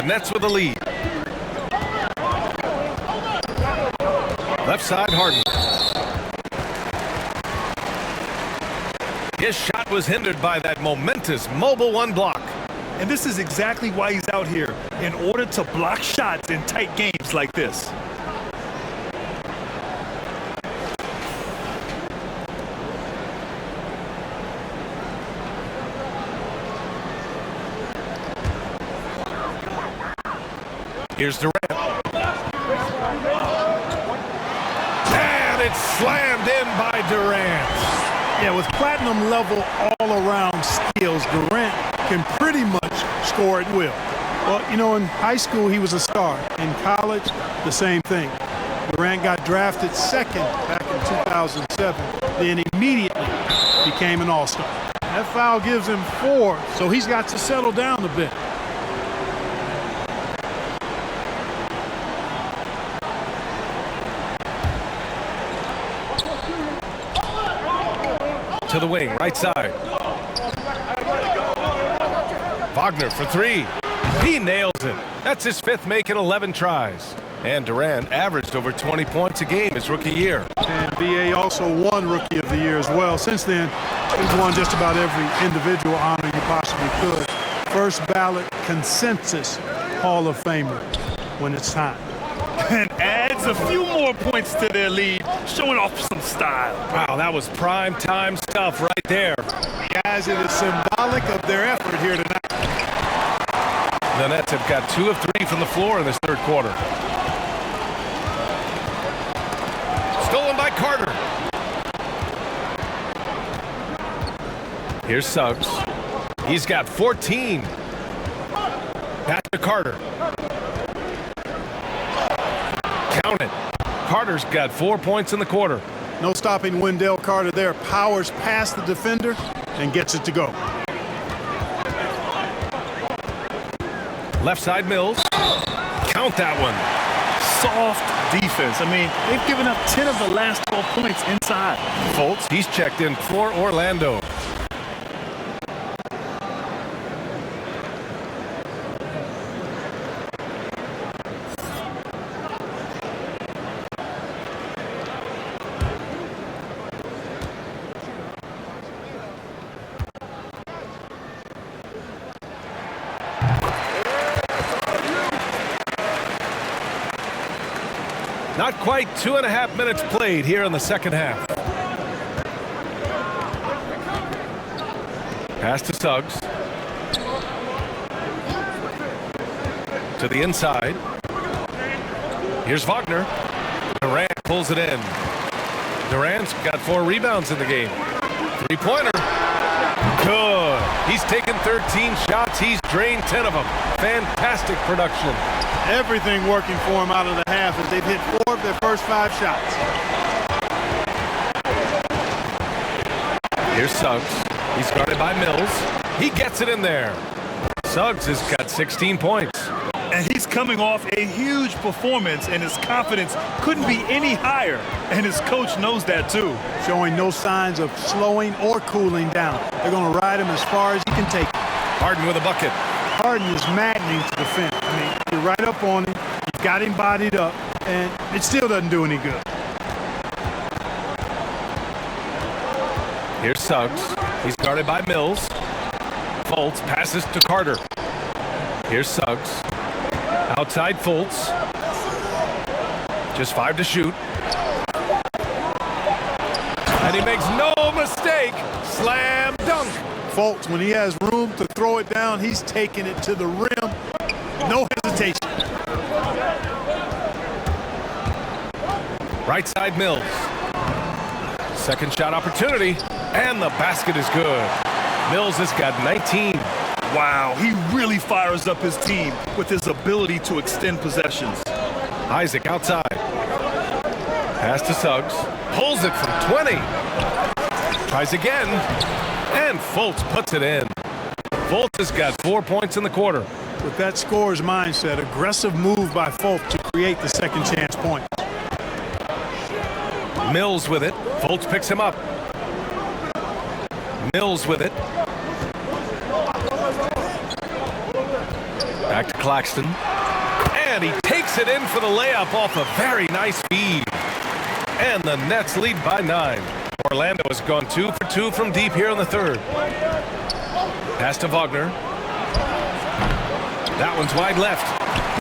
Nets with the lead. Left side, Harden. His shot was hindered by that momentous mobile one block. And this is exactly why he's out here, in order to block shots in tight games like this. Here's Durant. And it's slammed in by Durant. Yeah, with platinum level all-around skills, Durant can pretty much score at will. Well, you know, in high school, he was a star. In college, the same thing. Durant got drafted second back in 2007, then immediately became an all-star. That foul gives him 4, so he's got to settle down a bit. To the wing, right side. Wagner for 3. He nails it. That's his 5th make in 11 tries. And Durant averaged over 20 points a game his rookie year. And BA also won Rookie of the Year as well. Since then, he's won just about every individual honor you possibly could. First ballot consensus Hall of Famer when it's time. And adds a few more points to their lead, showing off some style. Wow, that was prime time stuff right there. Guys, it is symbolic of their effort here tonight. The Nets have got 2 of 3 from the floor in this third quarter. Stolen by Carter. Here's Suggs. He's got 14. Pass to Carter. Count it. Carter's got 4 points in the quarter. No stopping Wendell Carter there. Powers past the defender and gets it to go. Left side, Mills. Count that one. Soft defense. I mean, they've given up 10 of the last 12 points inside. Fultz, he's checked in for Orlando. Not quite 2.5 minutes played here in the second half. Pass to Suggs. To the inside. Here's Wagner. Durant pulls it in. Durant's got 4 rebounds in the game. 3-pointer. Good. He's taken 13 shots. He's drained 10 of them. Fantastic production. Everything working for him out of the half as they've hit 4 of their first 5 shots. Here's Suggs. He's guarded by Mills. He gets it in there. Suggs has got 16 points. And he's coming off a huge performance, and his confidence couldn't be any higher. And his coach knows that too. Showing no signs of slowing or cooling down. They're going to ride him as far as he can take him. Harden with a bucket. Harden is maddening to defend. I mean, you're right up on him. You've got him bodied up, and it still doesn't do any good. Here's Suggs. He's guarded by Mills. Fultz passes to Carter. Here's Suggs. Outside Fultz. Just 5 to shoot. And he makes no mistake. Slam dunk. Fultz, when he has room to throw it down, he's taking it to the rim. No hesitation. Right side Mills. Second shot opportunity. And the basket is good. Mills has got 19. Wow, he really fires up his team with his ability to extend possessions. Isaac outside. Pass to Suggs. Pulls it from 20. Tries again. And Fultz puts it in. Fultz has got 4 points in the quarter. With that scorer's mindset, aggressive move by Fultz to create the second chance point. Mills with it. Fultz picks him up. Mills with it. Back to Claxton. And he takes it in for the layup off a very nice feed. And the Nets lead by 9. Orlando has gone 2 for 2 from deep here in the third. Pass to Wagner. That one's wide left.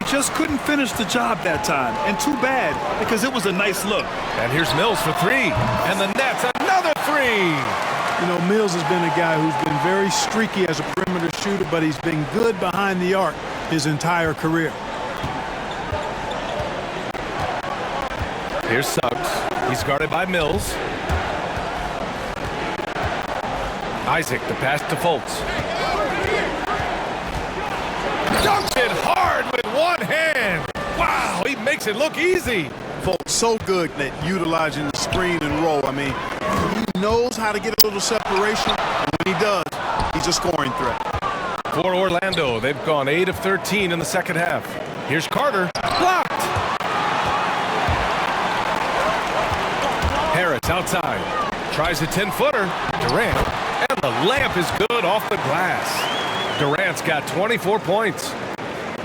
He just couldn't finish the job that time. And too bad, because it was a nice look. And here's Mills for 3. And the Nets, another 3. You know, Mills has been a guy who's been very streaky as a perimeter shooter, but he's been good behind the arc his entire career. Here's Suggs. He's guarded by Mills. Isaac, the pass to Fultz. Dunks it hard with one hand. Wow, he makes it look easy. Fultz so good at utilizing the screen and roll. I mean, he knows how to get a little separation, and when he does, he's a scoring threat. For Orlando, they've gone 8 of 13 in the second half. Here's Carter. Blocked. Harris outside. Tries a 10-footer. Durant. And the layup is good off the glass. Durant's got 24 points.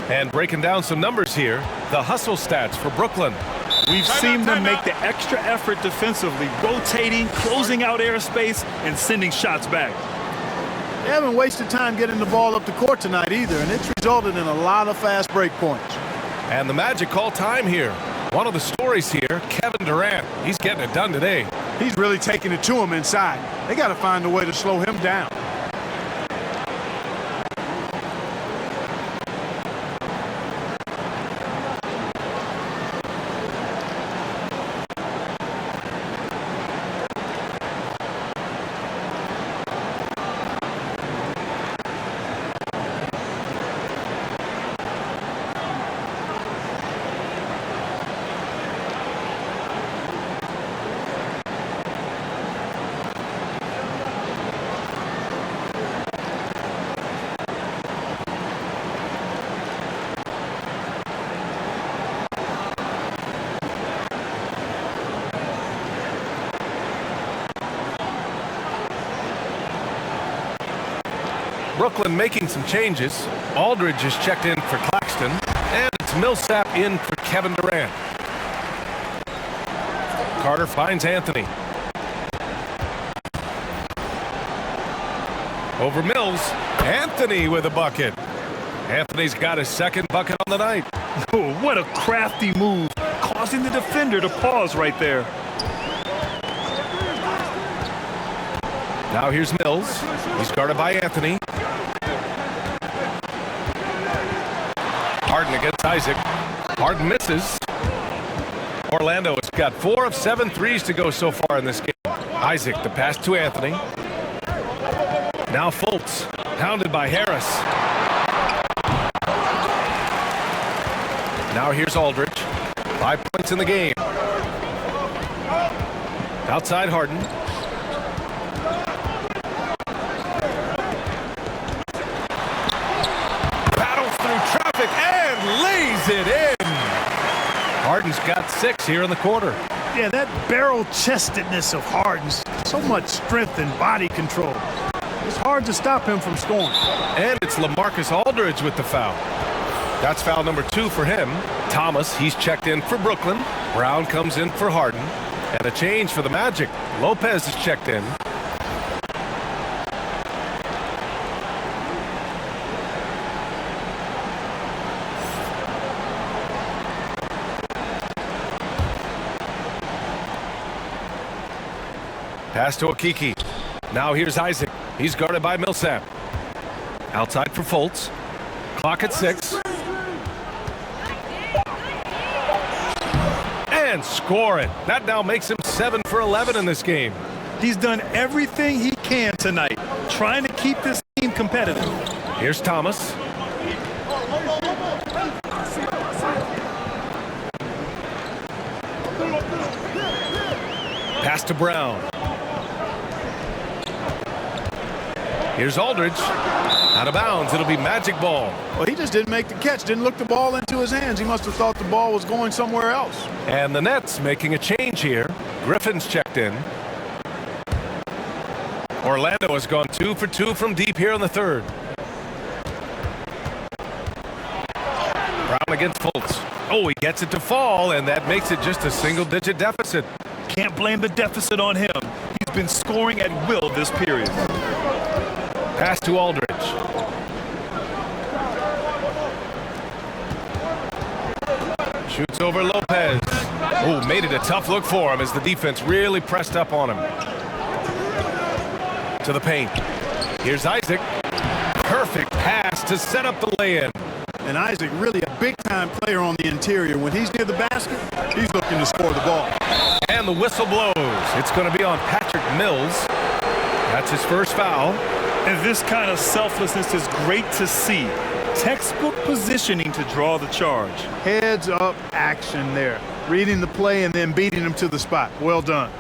And breaking down some numbers here, the hustle stats for Brooklyn. We've seen them make the extra effort defensively, rotating, closing out airspace, and sending shots back. They haven't wasted time getting the ball up the court tonight either, and it's resulted in a lot of fast break points. And the Magic call time here. One of the stories here, Kevin Durant. He's getting it done today. He's really taking it to him inside. They got to find a way to slow him down. Brooklyn making some changes. Aldridge is checked in for Claxton, and it's Millsap in for Kevin Durant. Carter finds Anthony. Over Mills. Anthony with a bucket. Anthony's got his second bucket on the night. Oh, what a crafty move, causing the defender to pause right there. Now here's Mills. He's guarded by Anthony. Harden against Isaac. Harden misses. Orlando has got 4 of 7 threes to go so far in this game. Isaac, the pass to Anthony. Now Fultz, hounded by Harris. Now here's Aldridge. 5 points in the game. Outside Harden. Battles through traffic and lays it in. Harden's got 6 here in the quarter. Yeah, that barrel-chestedness of Harden's, so much strength and body control. It's hard to stop him from scoring. And it's LaMarcus Aldridge with the foul. That's foul number 2 for him. Thomas, he's checked in for Brooklyn. Brown comes in for Harden. And a change for the Magic. Lopez is checked in. Pass to Okiki. Now here's Isaac. He's guarded by Millsap. Outside for Fultz. Clock at 6. And scoring. That now makes him 7 for 11 in this game. He's done everything he can tonight, trying to keep this team competitive. Here's Thomas. Pass to Brown. Here's Aldridge. Out of bounds. It'll be Magic ball. Well, he just didn't make the catch, didn't look the ball into his hands. He must have thought the ball was going somewhere else. And the Nets making a change here. Griffin's checked in. Orlando has gone 2 for 2 from deep here in the third. against Fultz. Oh, he gets it to fall, and that makes it just a single-digit deficit. Can't blame the deficit on him. He's been scoring at will this period. Pass to Aldridge. Shoots over Lopez. Oh, made it a tough look for him as the defense really pressed up on him. To the paint. Here's Isaac. Perfect pass to set up the lay-in. And Isaac, really a big-time player on the interior. When he's near the basket, he's looking to score the ball. And the whistle blows. It's going to be on Patrick Mills. That's his first foul. And this kind of selflessness is great to see. Textbook positioning to draw the charge. Heads-up action there. Reading the play and then beating him to the spot. Well done.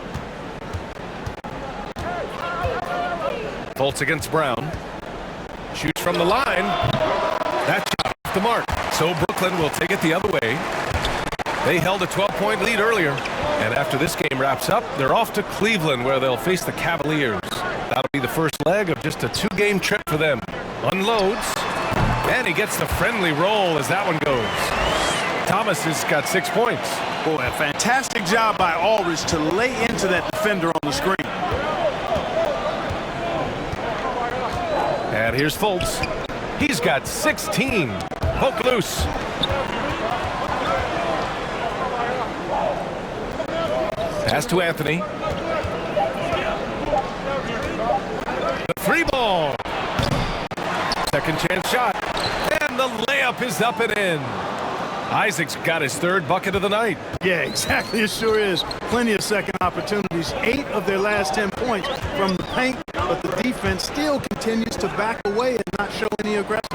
Fultz against Brown. Shoots from the line. That shot off the mark. So Brooklyn will take it the other way. They held a 12-point lead earlier. And after this game wraps up, they're off to Cleveland where they'll face the Cavaliers. That'll be the first leg of just a 2-game trip for them. Unloads. And he gets the friendly roll as that one goes. Thomas has got 6 points. Boy, a fantastic job by Aldridge to lay into that defender on the screen. And here's Fultz. He's got 16. Poke loose. Pass to Anthony. The 3-ball. Second chance shot. And the layup is up and in. Isaac's got his 3rd bucket of the night. Yeah, exactly. It sure is. Plenty of second opportunities. 8 of their last 10 points from the paint, but the defense still continues to back away and not show any aggression.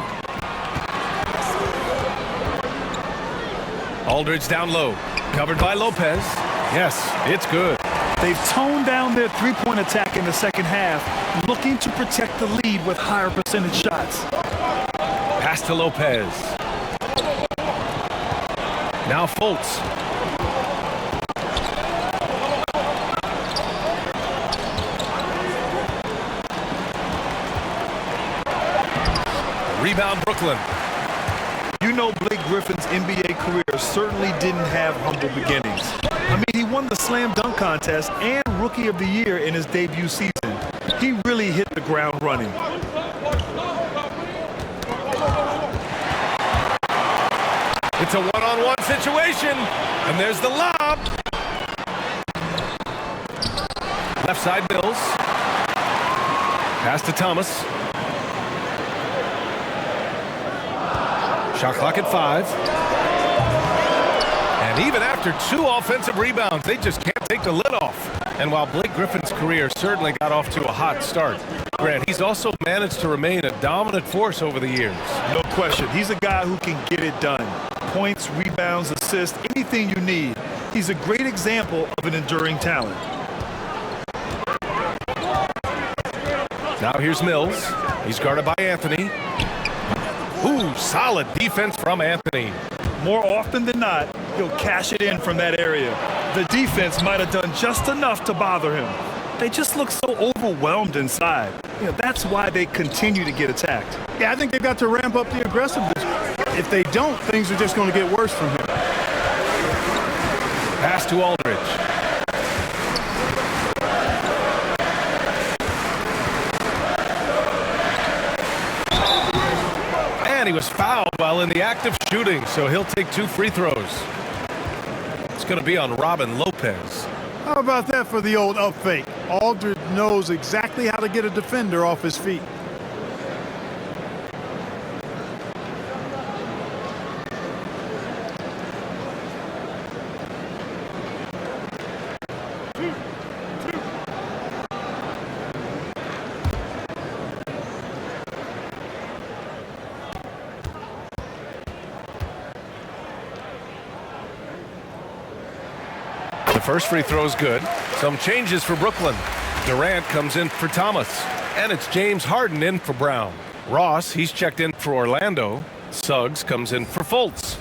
Aldridge down low. Covered by Lopez. Yes, it's good. They've toned down their three-point attack in the second half, looking to protect the lead with higher percentage shots. Pass to Lopez. Now Fultz. Rebound Brooklyn. You know Blake Griffin's NBA career certainly didn't have humble beginnings. I mean, he won the slam dunk contest and Rookie of the Year in his debut season. He really hit the ground running. It's a one-on-one situation, and there's the lob. Left side Mills. Pass to Thomas. Shot clock at 5. And even after 2 offensive rebounds, they just can't take the lid off. And while Blake Griffin's career certainly got off to a hot start, Grant, he's also managed to remain a dominant force over the years. No question. He's a guy who can get it done. Points, rebounds, assists, anything you need. He's a great example of an enduring talent. Now here's Mills. He's guarded by Anthony. Ooh, solid defense from Anthony. More often than not, he'll cash it in from that area. The defense might have done just enough to bother him. They just look so overwhelmed inside. You know, that's why they continue to get attacked. Yeah, I think they've got to ramp up the aggressiveness. If they don't, things are just going to get worse from here. Pass to Aldridge. And he was fouled while in the act of shooting, so he'll take 2 free throws. It's going to be on Robin Lopez. How about that for the old up fake? Aldridge knows exactly how to get a defender off his feet. The first free throw is good. Some changes for Brooklyn. Durant comes in for Thomas. And it's James Harden in for Brown. Ross, he's checked in for Orlando. Suggs comes in for Fultz.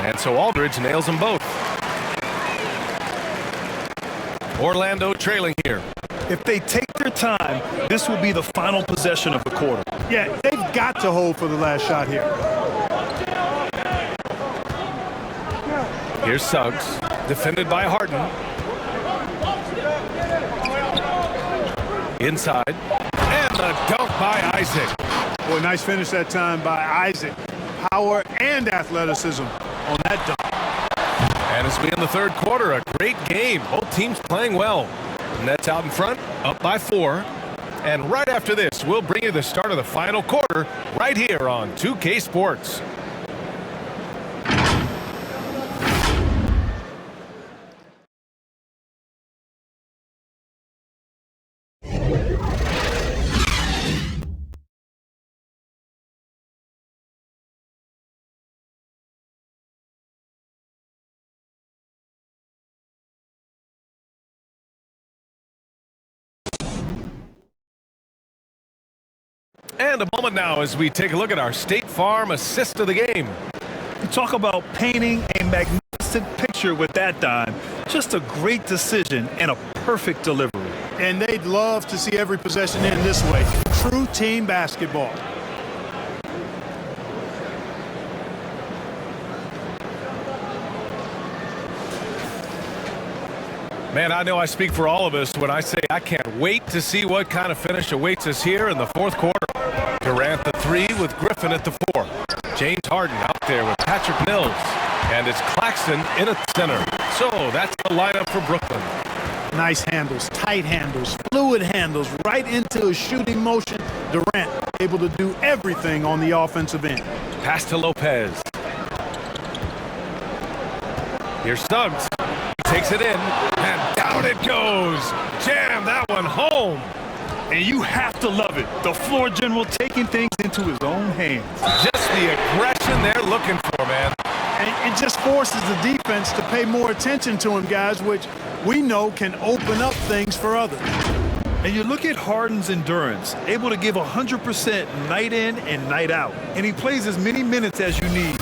And so Aldridge nails them both. Orlando trailing here. If they take their time, this will be the final possession of the quarter. Yeah, they've got to hold for the last shot here. Here's Suggs, defended by Harden. Inside, and the dunk by Isaac. Boy, nice finish that time by Isaac. Power and athleticism on that dunk. And as we in the third quarter, a great game. Both teams playing well. Nets out in front, up by 4. And right after this, we'll bring you the start of the final quarter right here on 2K Sports. And a moment now as we take a look at our State Farm assist of the game. You talk about painting a magnificent picture with that dime. Just a great decision and a perfect delivery. And they'd love to see every possession end this way. True team basketball. Man, I know I speak for all of us when I say I can't wait to see what kind of finish awaits us here in the fourth quarter. Durant the 3 with Griffin at the 4. James Harden out there with Patrick Mills. And it's Claxton in at center. So that's the lineup for Brooklyn. Nice handles, tight handles, fluid handles, right into a shooting motion. Durant able to do everything on the offensive end. Pass to Lopez. Here's Suggs. He takes it in, and down it goes. Jam that one home. And you have to love it. The floor general taking things into his own hands. Just the aggression they're looking for, man. And it just forces the defense to pay more attention to him, guys, which we know can open up things for others. And you look at Harden's endurance, able to give 100% night in and night out. And he plays as many minutes as you need.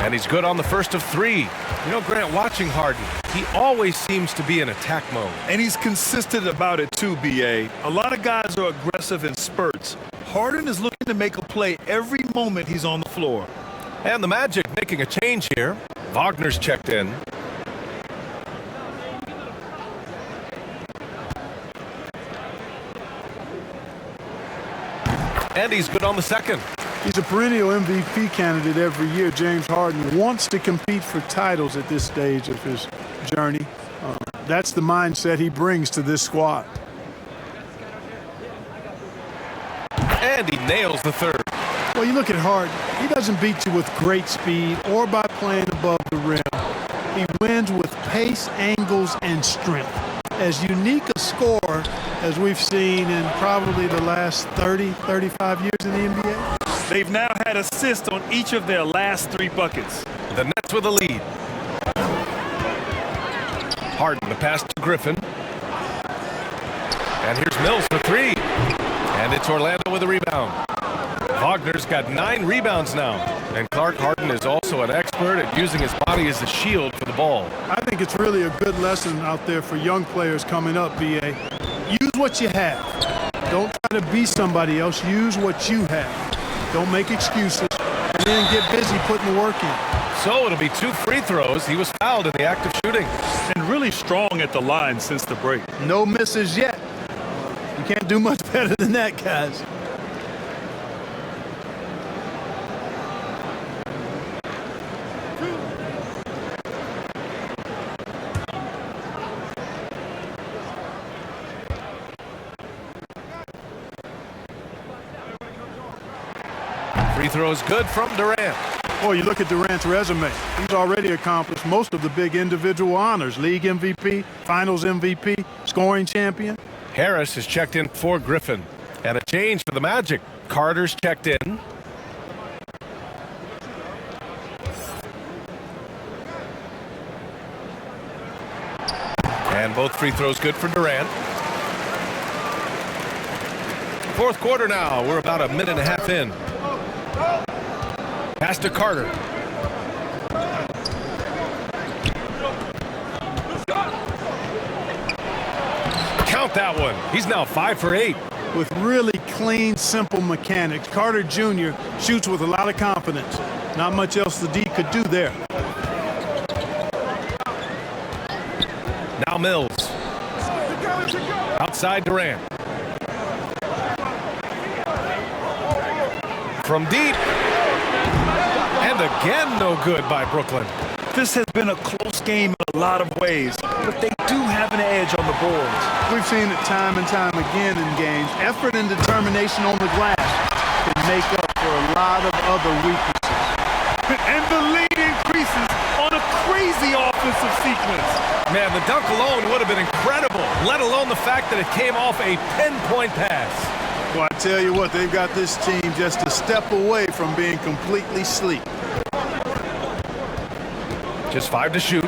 And he's good on the first of 3. You know, Grant, watching Harden, he always seems to be in attack mode. And he's consistent about it too, B.A. A lot of guys are aggressive in spurts. Harden is looking to make a play every moment he's on the floor. And the Magic making a change here. Wagner's checked in. And he's good on the second. He's a perennial MVP candidate every year. James Harden wants to compete for titles at this stage of his journey. That's the mindset he brings to this squad. And he nails the third. Well, you look at Harden. He doesn't beat you with great speed or by playing above the rim. He wins with pace, angles, and strength. As unique a scorer as we've seen in probably the last 30, 35 years in the NBA. They've now had assists on each of their last 3 buckets. The Nets with a lead. Harden, the pass to Griffin. And here's Mills for 3. And it's Orlando with a rebound. Wagner's got 9 rebounds now. And Clark Harden is also an expert at using his body as a shield for the ball. I think it's really a good lesson out there for young players coming up, B.A. Use what you have. Don't try to be somebody else. Use what you have. Don't make excuses, and then get busy putting the work in. So it'll be 2 free throws. He was fouled in the act of shooting. And really strong at the line since the break. No misses yet. You can't do much better than that, guys. Free throw is good from Durant. Boy, you look at Durant's resume. He's already accomplished most of the big individual honors. League MVP, Finals MVP, scoring champion. Harris is checked in for Griffin. And a change for the Magic. Carter's checked in. And both free throws good for Durant. Fourth quarter now. We're about a minute and a half in. Pass to Carter. Count that one. He's now 5 for 8. With really clean, simple mechanics, Carter Jr. shoots with a lot of confidence. Not much else the D could do there. Now Mills. Outside Durant. From deep. And again, no good by Brooklyn. This has been a close game in a lot of ways, but they do have an edge on the boards. We've seen it time and time again in games. Effort and determination on the glass can make up for a lot of other weaknesses. And the lead increases on a crazy offensive sequence. Man, the dunk alone would have been incredible, let alone the fact that it came off a pinpoint pass. Well, I tell you what, they've got this team just a step away from being completely asleep. Just 5 to shoot.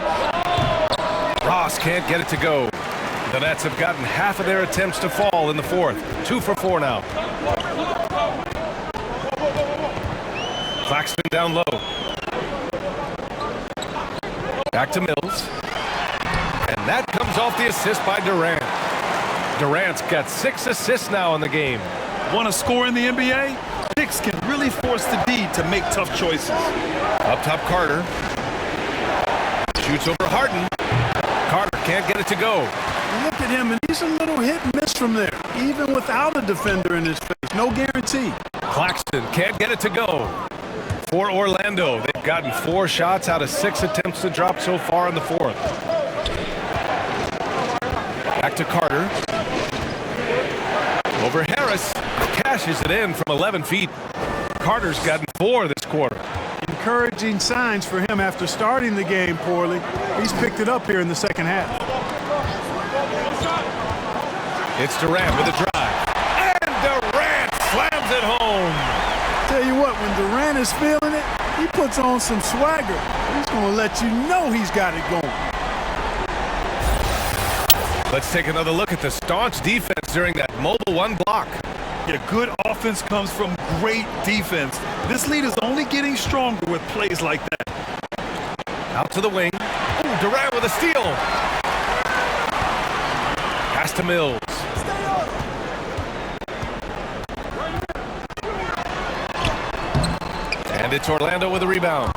Ross can't get it to go. The Nets have gotten half of their attempts to fall in the fourth. 2 for 4 now. Claxton down low. Back to Mills. And that comes off the assist by Durant. Durant's got 6 assists now in the game. Want to score in the NBA? Picks can really force the D to make tough choices. Up top, Carter. Shoots over Harden. Carter can't get it to go. Look at him, and he's a little hit and miss from there, even without a defender in his face. No guarantee. Claxton can't get it to go. For Orlando, they've gotten 4 shots out of 6 attempts to drop so far in the fourth. Back to Carter. Over Harris. Cashes it in from 11 feet. Carter's gotten 4 this quarter. Encouraging signs for him after starting the game poorly. He's picked it up here in the second half. It's Durant with a drive. And Durant slams it home. Tell you what, when Durant is feeling it, he puts on some swagger. He's going to let you know he's got it going. Let's take another look at the staunch defense during that mobile 1 block. Yeah, good offense comes from great defense. This lead is only getting stronger with plays like that. Out to the wing. Ooh, Durant with a steal. Pass to Mills. And it's Orlando with a rebound.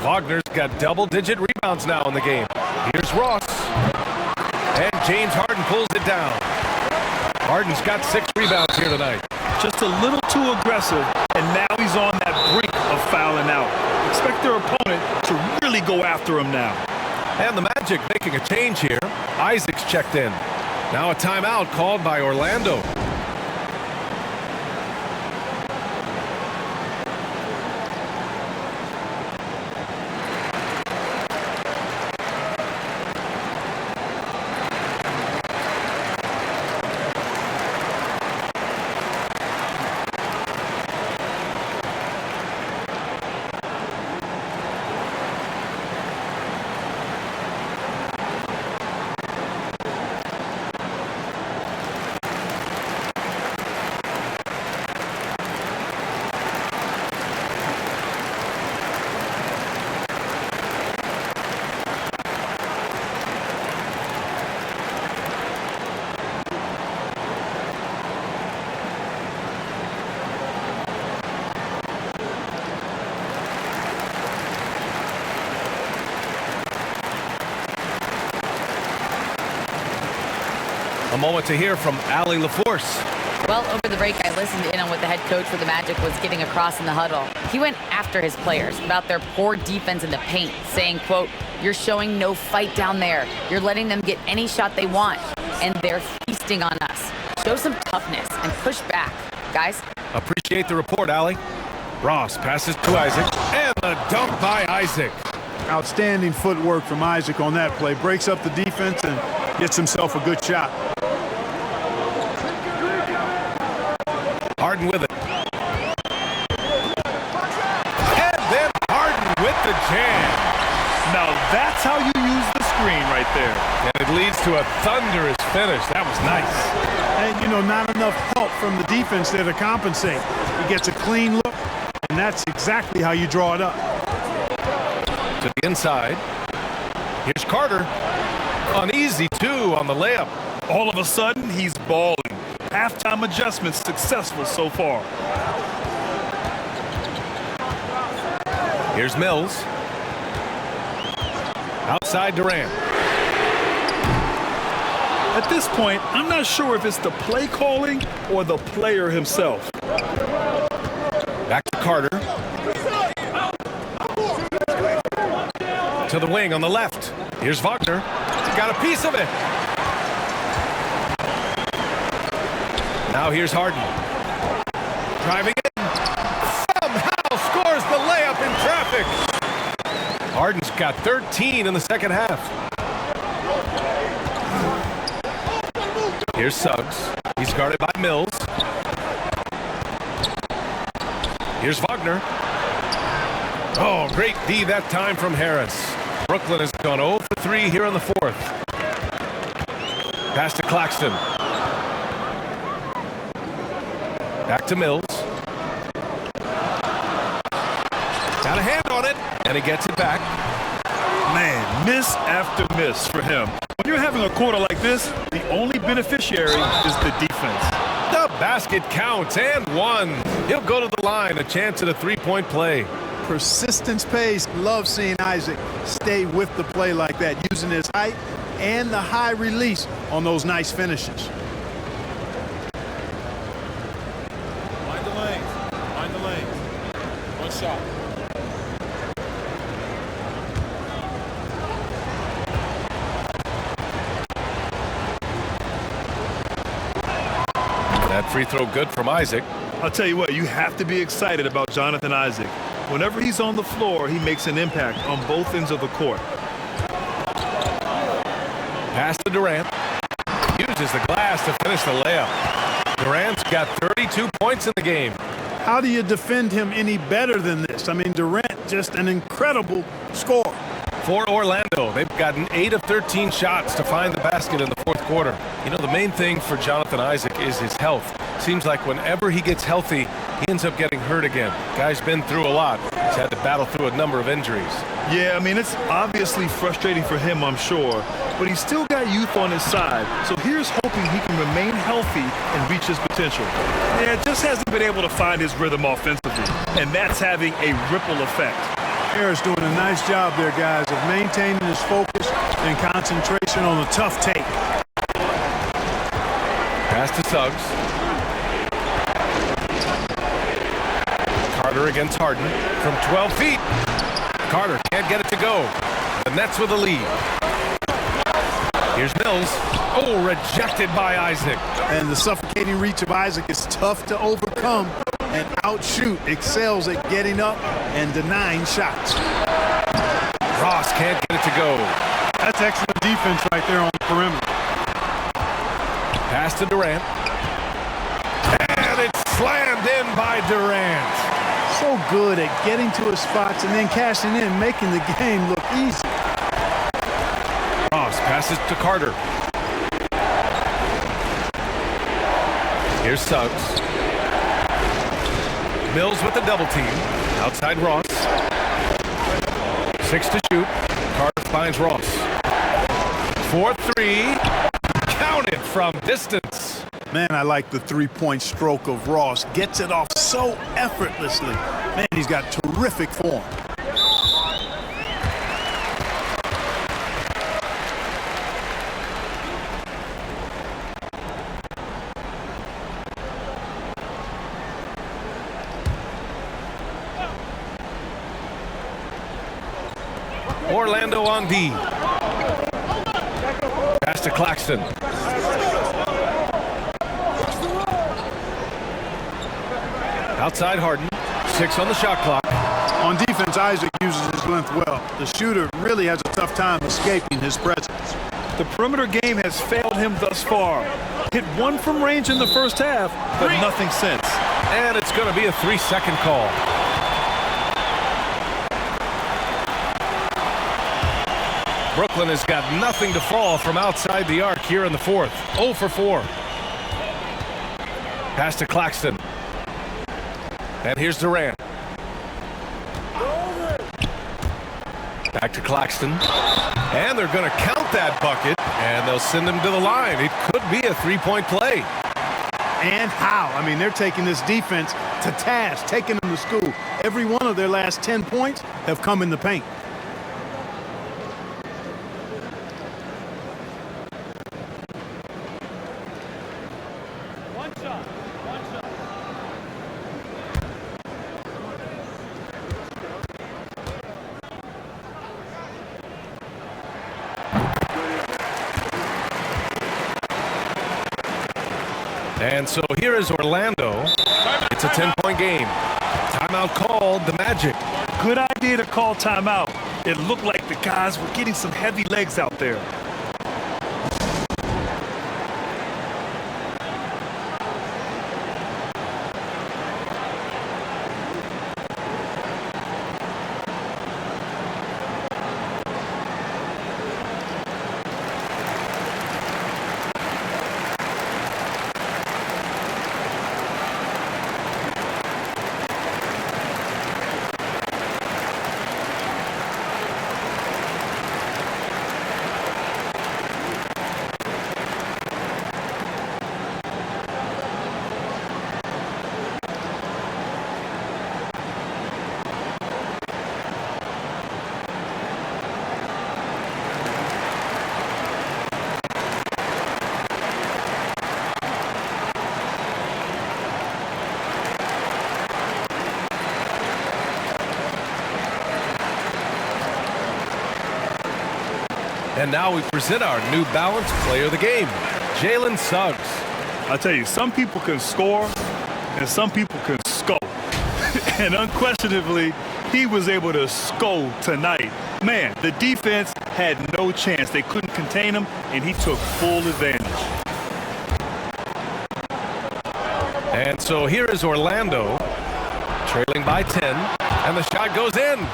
Wagner's got double-digit rebounds now in the game. Here's Ross. And James Harden pulls it down. Harden's got 6 rebounds here tonight. Just a little too aggressive, and now he's on that brink of fouling out. Expect their opponent to really go after him now. And the Magic making a change here. Isaac's checked in. Now a timeout called by Orlando. A moment to hear from Allie LaForce. Well, over the break, I listened in on what the head coach for the Magic was getting across in the huddle. He went after his players about their poor defense in the paint, saying, quote, "You're showing no fight down there. You're letting them get any shot they want, and they're feasting on us. Show some toughness and push back, guys." Appreciate the report, Allie. Ross passes to Isaac, and the dunk by Isaac. Outstanding footwork from Isaac on that play. Breaks up the defense and gets himself a good shot. jam. Now that's how you use the screen right there. And it leads to a thunderous finish. That was nice. And, you know, not enough help from the defense there to compensate. He gets a clean look, and that's exactly how you draw it up. To the inside. Here's Carter. An easy two on the layup. All of a sudden, he's balling. Halftime adjustments successful so far. Here's Mills. Outside Durant. At this point, I'm not sure if it's the play calling or the player himself. Back to Carter. To the wing on the left. Here's Wagner. Got a piece of it. Now here's Harden. Driving in. Somehow scores the layup in traffic. Harden's got 13 in the second half. Here's Suggs. He's guarded by Mills. Here's Wagner. Oh, great D that time from Harris. Brooklyn has gone 0 for 3 here in the fourth. Pass to Claxton. Back to Mills. Got a hand on it, and he gets it back. Man, miss after miss for him. When you're having a quarter like this, the only beneficiary is the defense. The basket counts, and one. He'll go to the line, a chance at a three-point play. Persistence pays. Love seeing Isaac stay with the play like that, using his height and the high release on those nice finishes. Mind the lanes. Mind the lanes. One shot. That free throw good from Isaac. I'll tell you what, you have to be excited about Jonathan Isaac. Whenever he's on the floor, he makes an impact on both ends of the court. Pass to Durant. Uses the glass to finish the layup. Durant's got 32 points in the game. How do you defend him any better than this? I mean, Durant, just an incredible scorer. For Orlando, they've gotten 8 of 13 shots to find the basket in the fourth quarter. You know, the main thing for Jonathan Isaac is his health. Seems like whenever he gets healthy, he ends up getting hurt again. Guy's been through a lot. He's had to battle through a number of injuries. Yeah, I mean, it's obviously frustrating for him, I'm sure, but he's still got youth on his side. So here's hoping he can remain healthy and reach his potential. Yeah, just hasn't been able to find his rhythm offensively, and that's having a ripple effect. Harris doing a nice job there, guys, of maintaining his focus and concentration on the tough take. Pass to Suggs. Carter against Harden from 12 feet. Carter can't get it to go. The Nets with the lead. Here's Mills. Oh, rejected by Isaac. And the suffocating reach of Isaac is tough to overcome, and outshoot excels at getting up and denying shots. Ross can't get it to go. That's excellent defense right there on the perimeter. Pass to Durant. And it's slammed in by Durant. So good at getting to his spots and then cashing in, making the game look easy. Ross passes to Carter. Here's Suggs. Mills with the double team. Outside Ross. 6 to shoot. Carter finds Ross. 4-3. Counted from distance. Man, I like the three-point stroke of Ross. Gets it off so effortlessly. Man, he's got terrific form. Orlando on D. Pass to Claxton. Outside Harden. 6 on the shot clock. On defense, Isaac uses his length well. The shooter really has a tough time escaping his presence. The perimeter game has failed him thus far. Hit one from range in the first half, but nothing since. And it's going to be a 3-second call. Brooklyn has got nothing to fall from outside the arc here in the fourth. 0 for 4. Pass to Claxton. And here's Durant. Back to Claxton. And they're going to count that bucket, and they'll send him to the line. It could be a three-point play. And how? I mean, they're taking this defense to task, taking them to school. Every one of their last 10 points have come in the paint. And so here is Orlando. It's a 10-point game. Timeout called, the Magic. Good idea to call timeout. It looked like the guys were getting some heavy legs out there. And now we present our New Balance Player of the Game, Jalen Suggs. I tell you, some people can score and some people can score. And unquestionably, he was able to score tonight. Man, the defense had no chance. They couldn't contain him, and he took full advantage. And so here is Orlando, trailing by 10, and the shot goes in.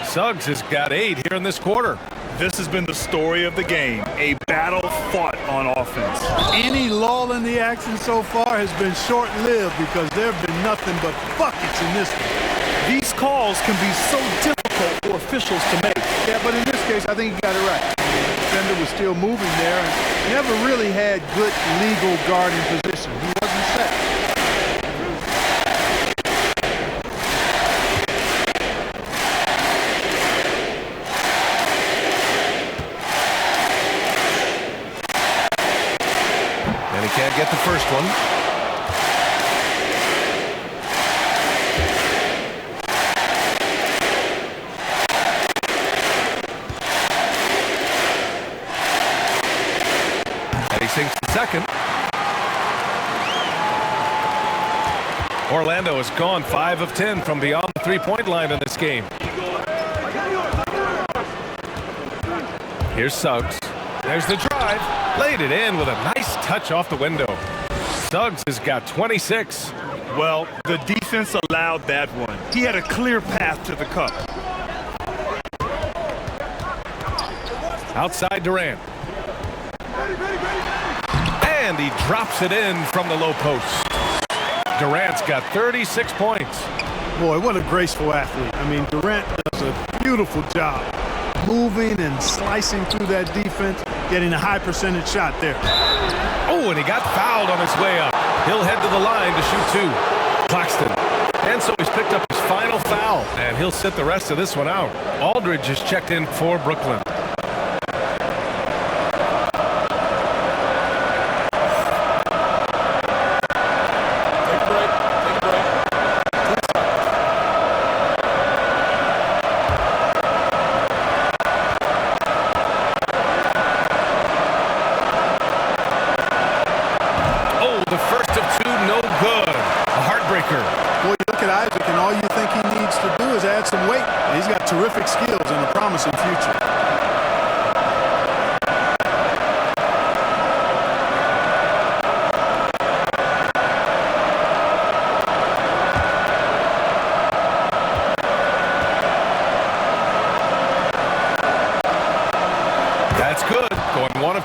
Suggs has got 8 here in this quarter. This has been the story of the game, a battle fought on offense. Any lull in the action so far has been short-lived because there have been nothing but buckets in this one. These calls can be so difficult for officials to make. Yeah, but in this case, I think he got it right. The defender was still moving there and never really had good legal guarding position. He wasn't set. Can't get the first one. And he sinks the second. Orlando has gone 5 of 10 from beyond the three-point line in this game. Here's Suggs. There's the drive. Laid it in with a nice touch off the window. Suggs has got 26. Well, the defense allowed that one. He had a clear path to the cup. Outside Durant. And he drops it in from the low post. Durant's got 36 points. Boy, what a graceful athlete. I mean, Durant does a beautiful job moving and slicing through that defense, getting a high percentage shot there. Oh, and he got fouled on his way up. He'll head to the line to shoot 2. Claxton. And so he's picked up his final foul, and he'll sit the rest of this one out. Aldridge is checked in for Brooklyn. Some weight. He's got terrific skills and a promising future.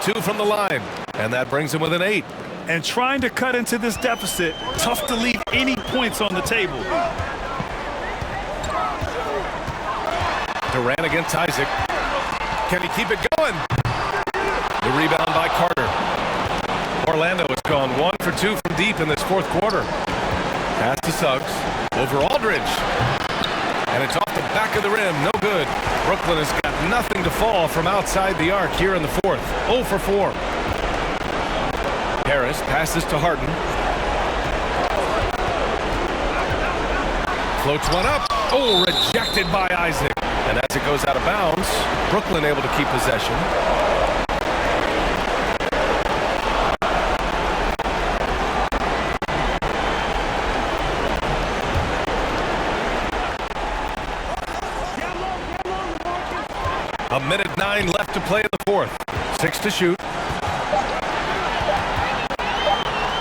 2 from the line, and that brings him within 8. And trying to cut into this deficit, tough to leave any points on the table. Durant against Isaac. Can he keep it going? The rebound by Carter. Orlando has gone 1 for 2 from deep in this fourth quarter. Pass to Suggs. Over Aldridge. And it's off the back of the rim. No good. Brooklyn has got nothing to fall from outside the arc here in the fourth. 0 for 4. Harris passes to Harden. Floats one up. Oh, rejected by Isaac. And as it goes out of bounds, Brooklyn able to keep possession. A minute 9 left to play in the fourth. 6 to shoot.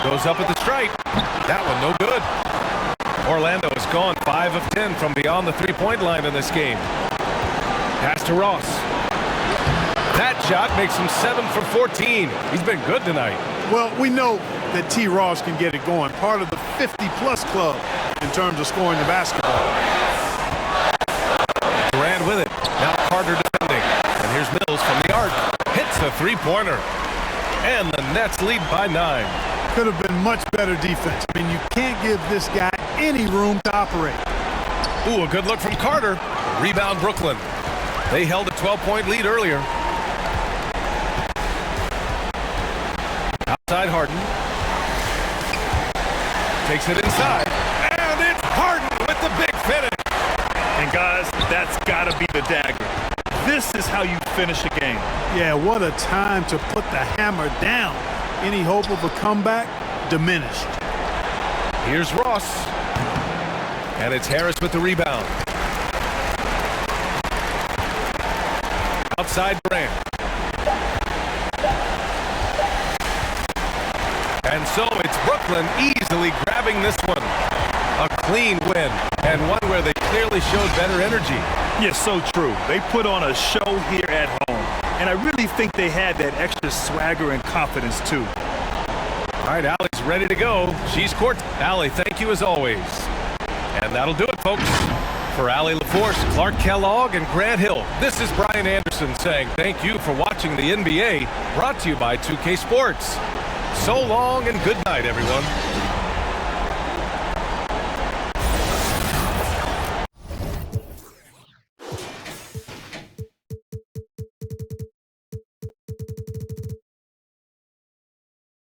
Goes up at the stripe. That one no good. Orlando has gone 5 of 10 from beyond the three-point line in this game. Pass to Ross. That shot makes him 7 for 14. He's been good tonight. Well, we know that T. Ross can get it going. Part of the 50-plus club in terms of scoring the basketball. Durant with it. Now Carter defending. And here's Mills from the arc. Hits the three-pointer. And the Nets lead by 9. Could have been much better defense. I mean, you can't give this guy any room to operate. Ooh, a good look from Carter. Rebound Brooklyn. They held a 12-point lead earlier. Outside Harden. Takes it inside. And it's Harden with the big finish. And guys, that's got to be the dagger. This is how you finish a game. Yeah, what a time to put the hammer down. Any hope of a comeback diminished. Here's Ross. And it's Harris with the rebound. Outside Durant. And so it's Brooklyn easily grabbing this one. A clean win, and one where they clearly showed better energy. Yeah, so true. They put on a show here at home, and I really think they had that extra swagger and confidence too. All right, Allie's ready to go. She's court. Allie, thank you as always. And that'll do it, folks. For Allie LaForce, Clark Kellogg, and Grant Hill, this is Brian Anderson saying thank you for watching the NBA, brought to you by 2K Sports. So long and good night, everyone.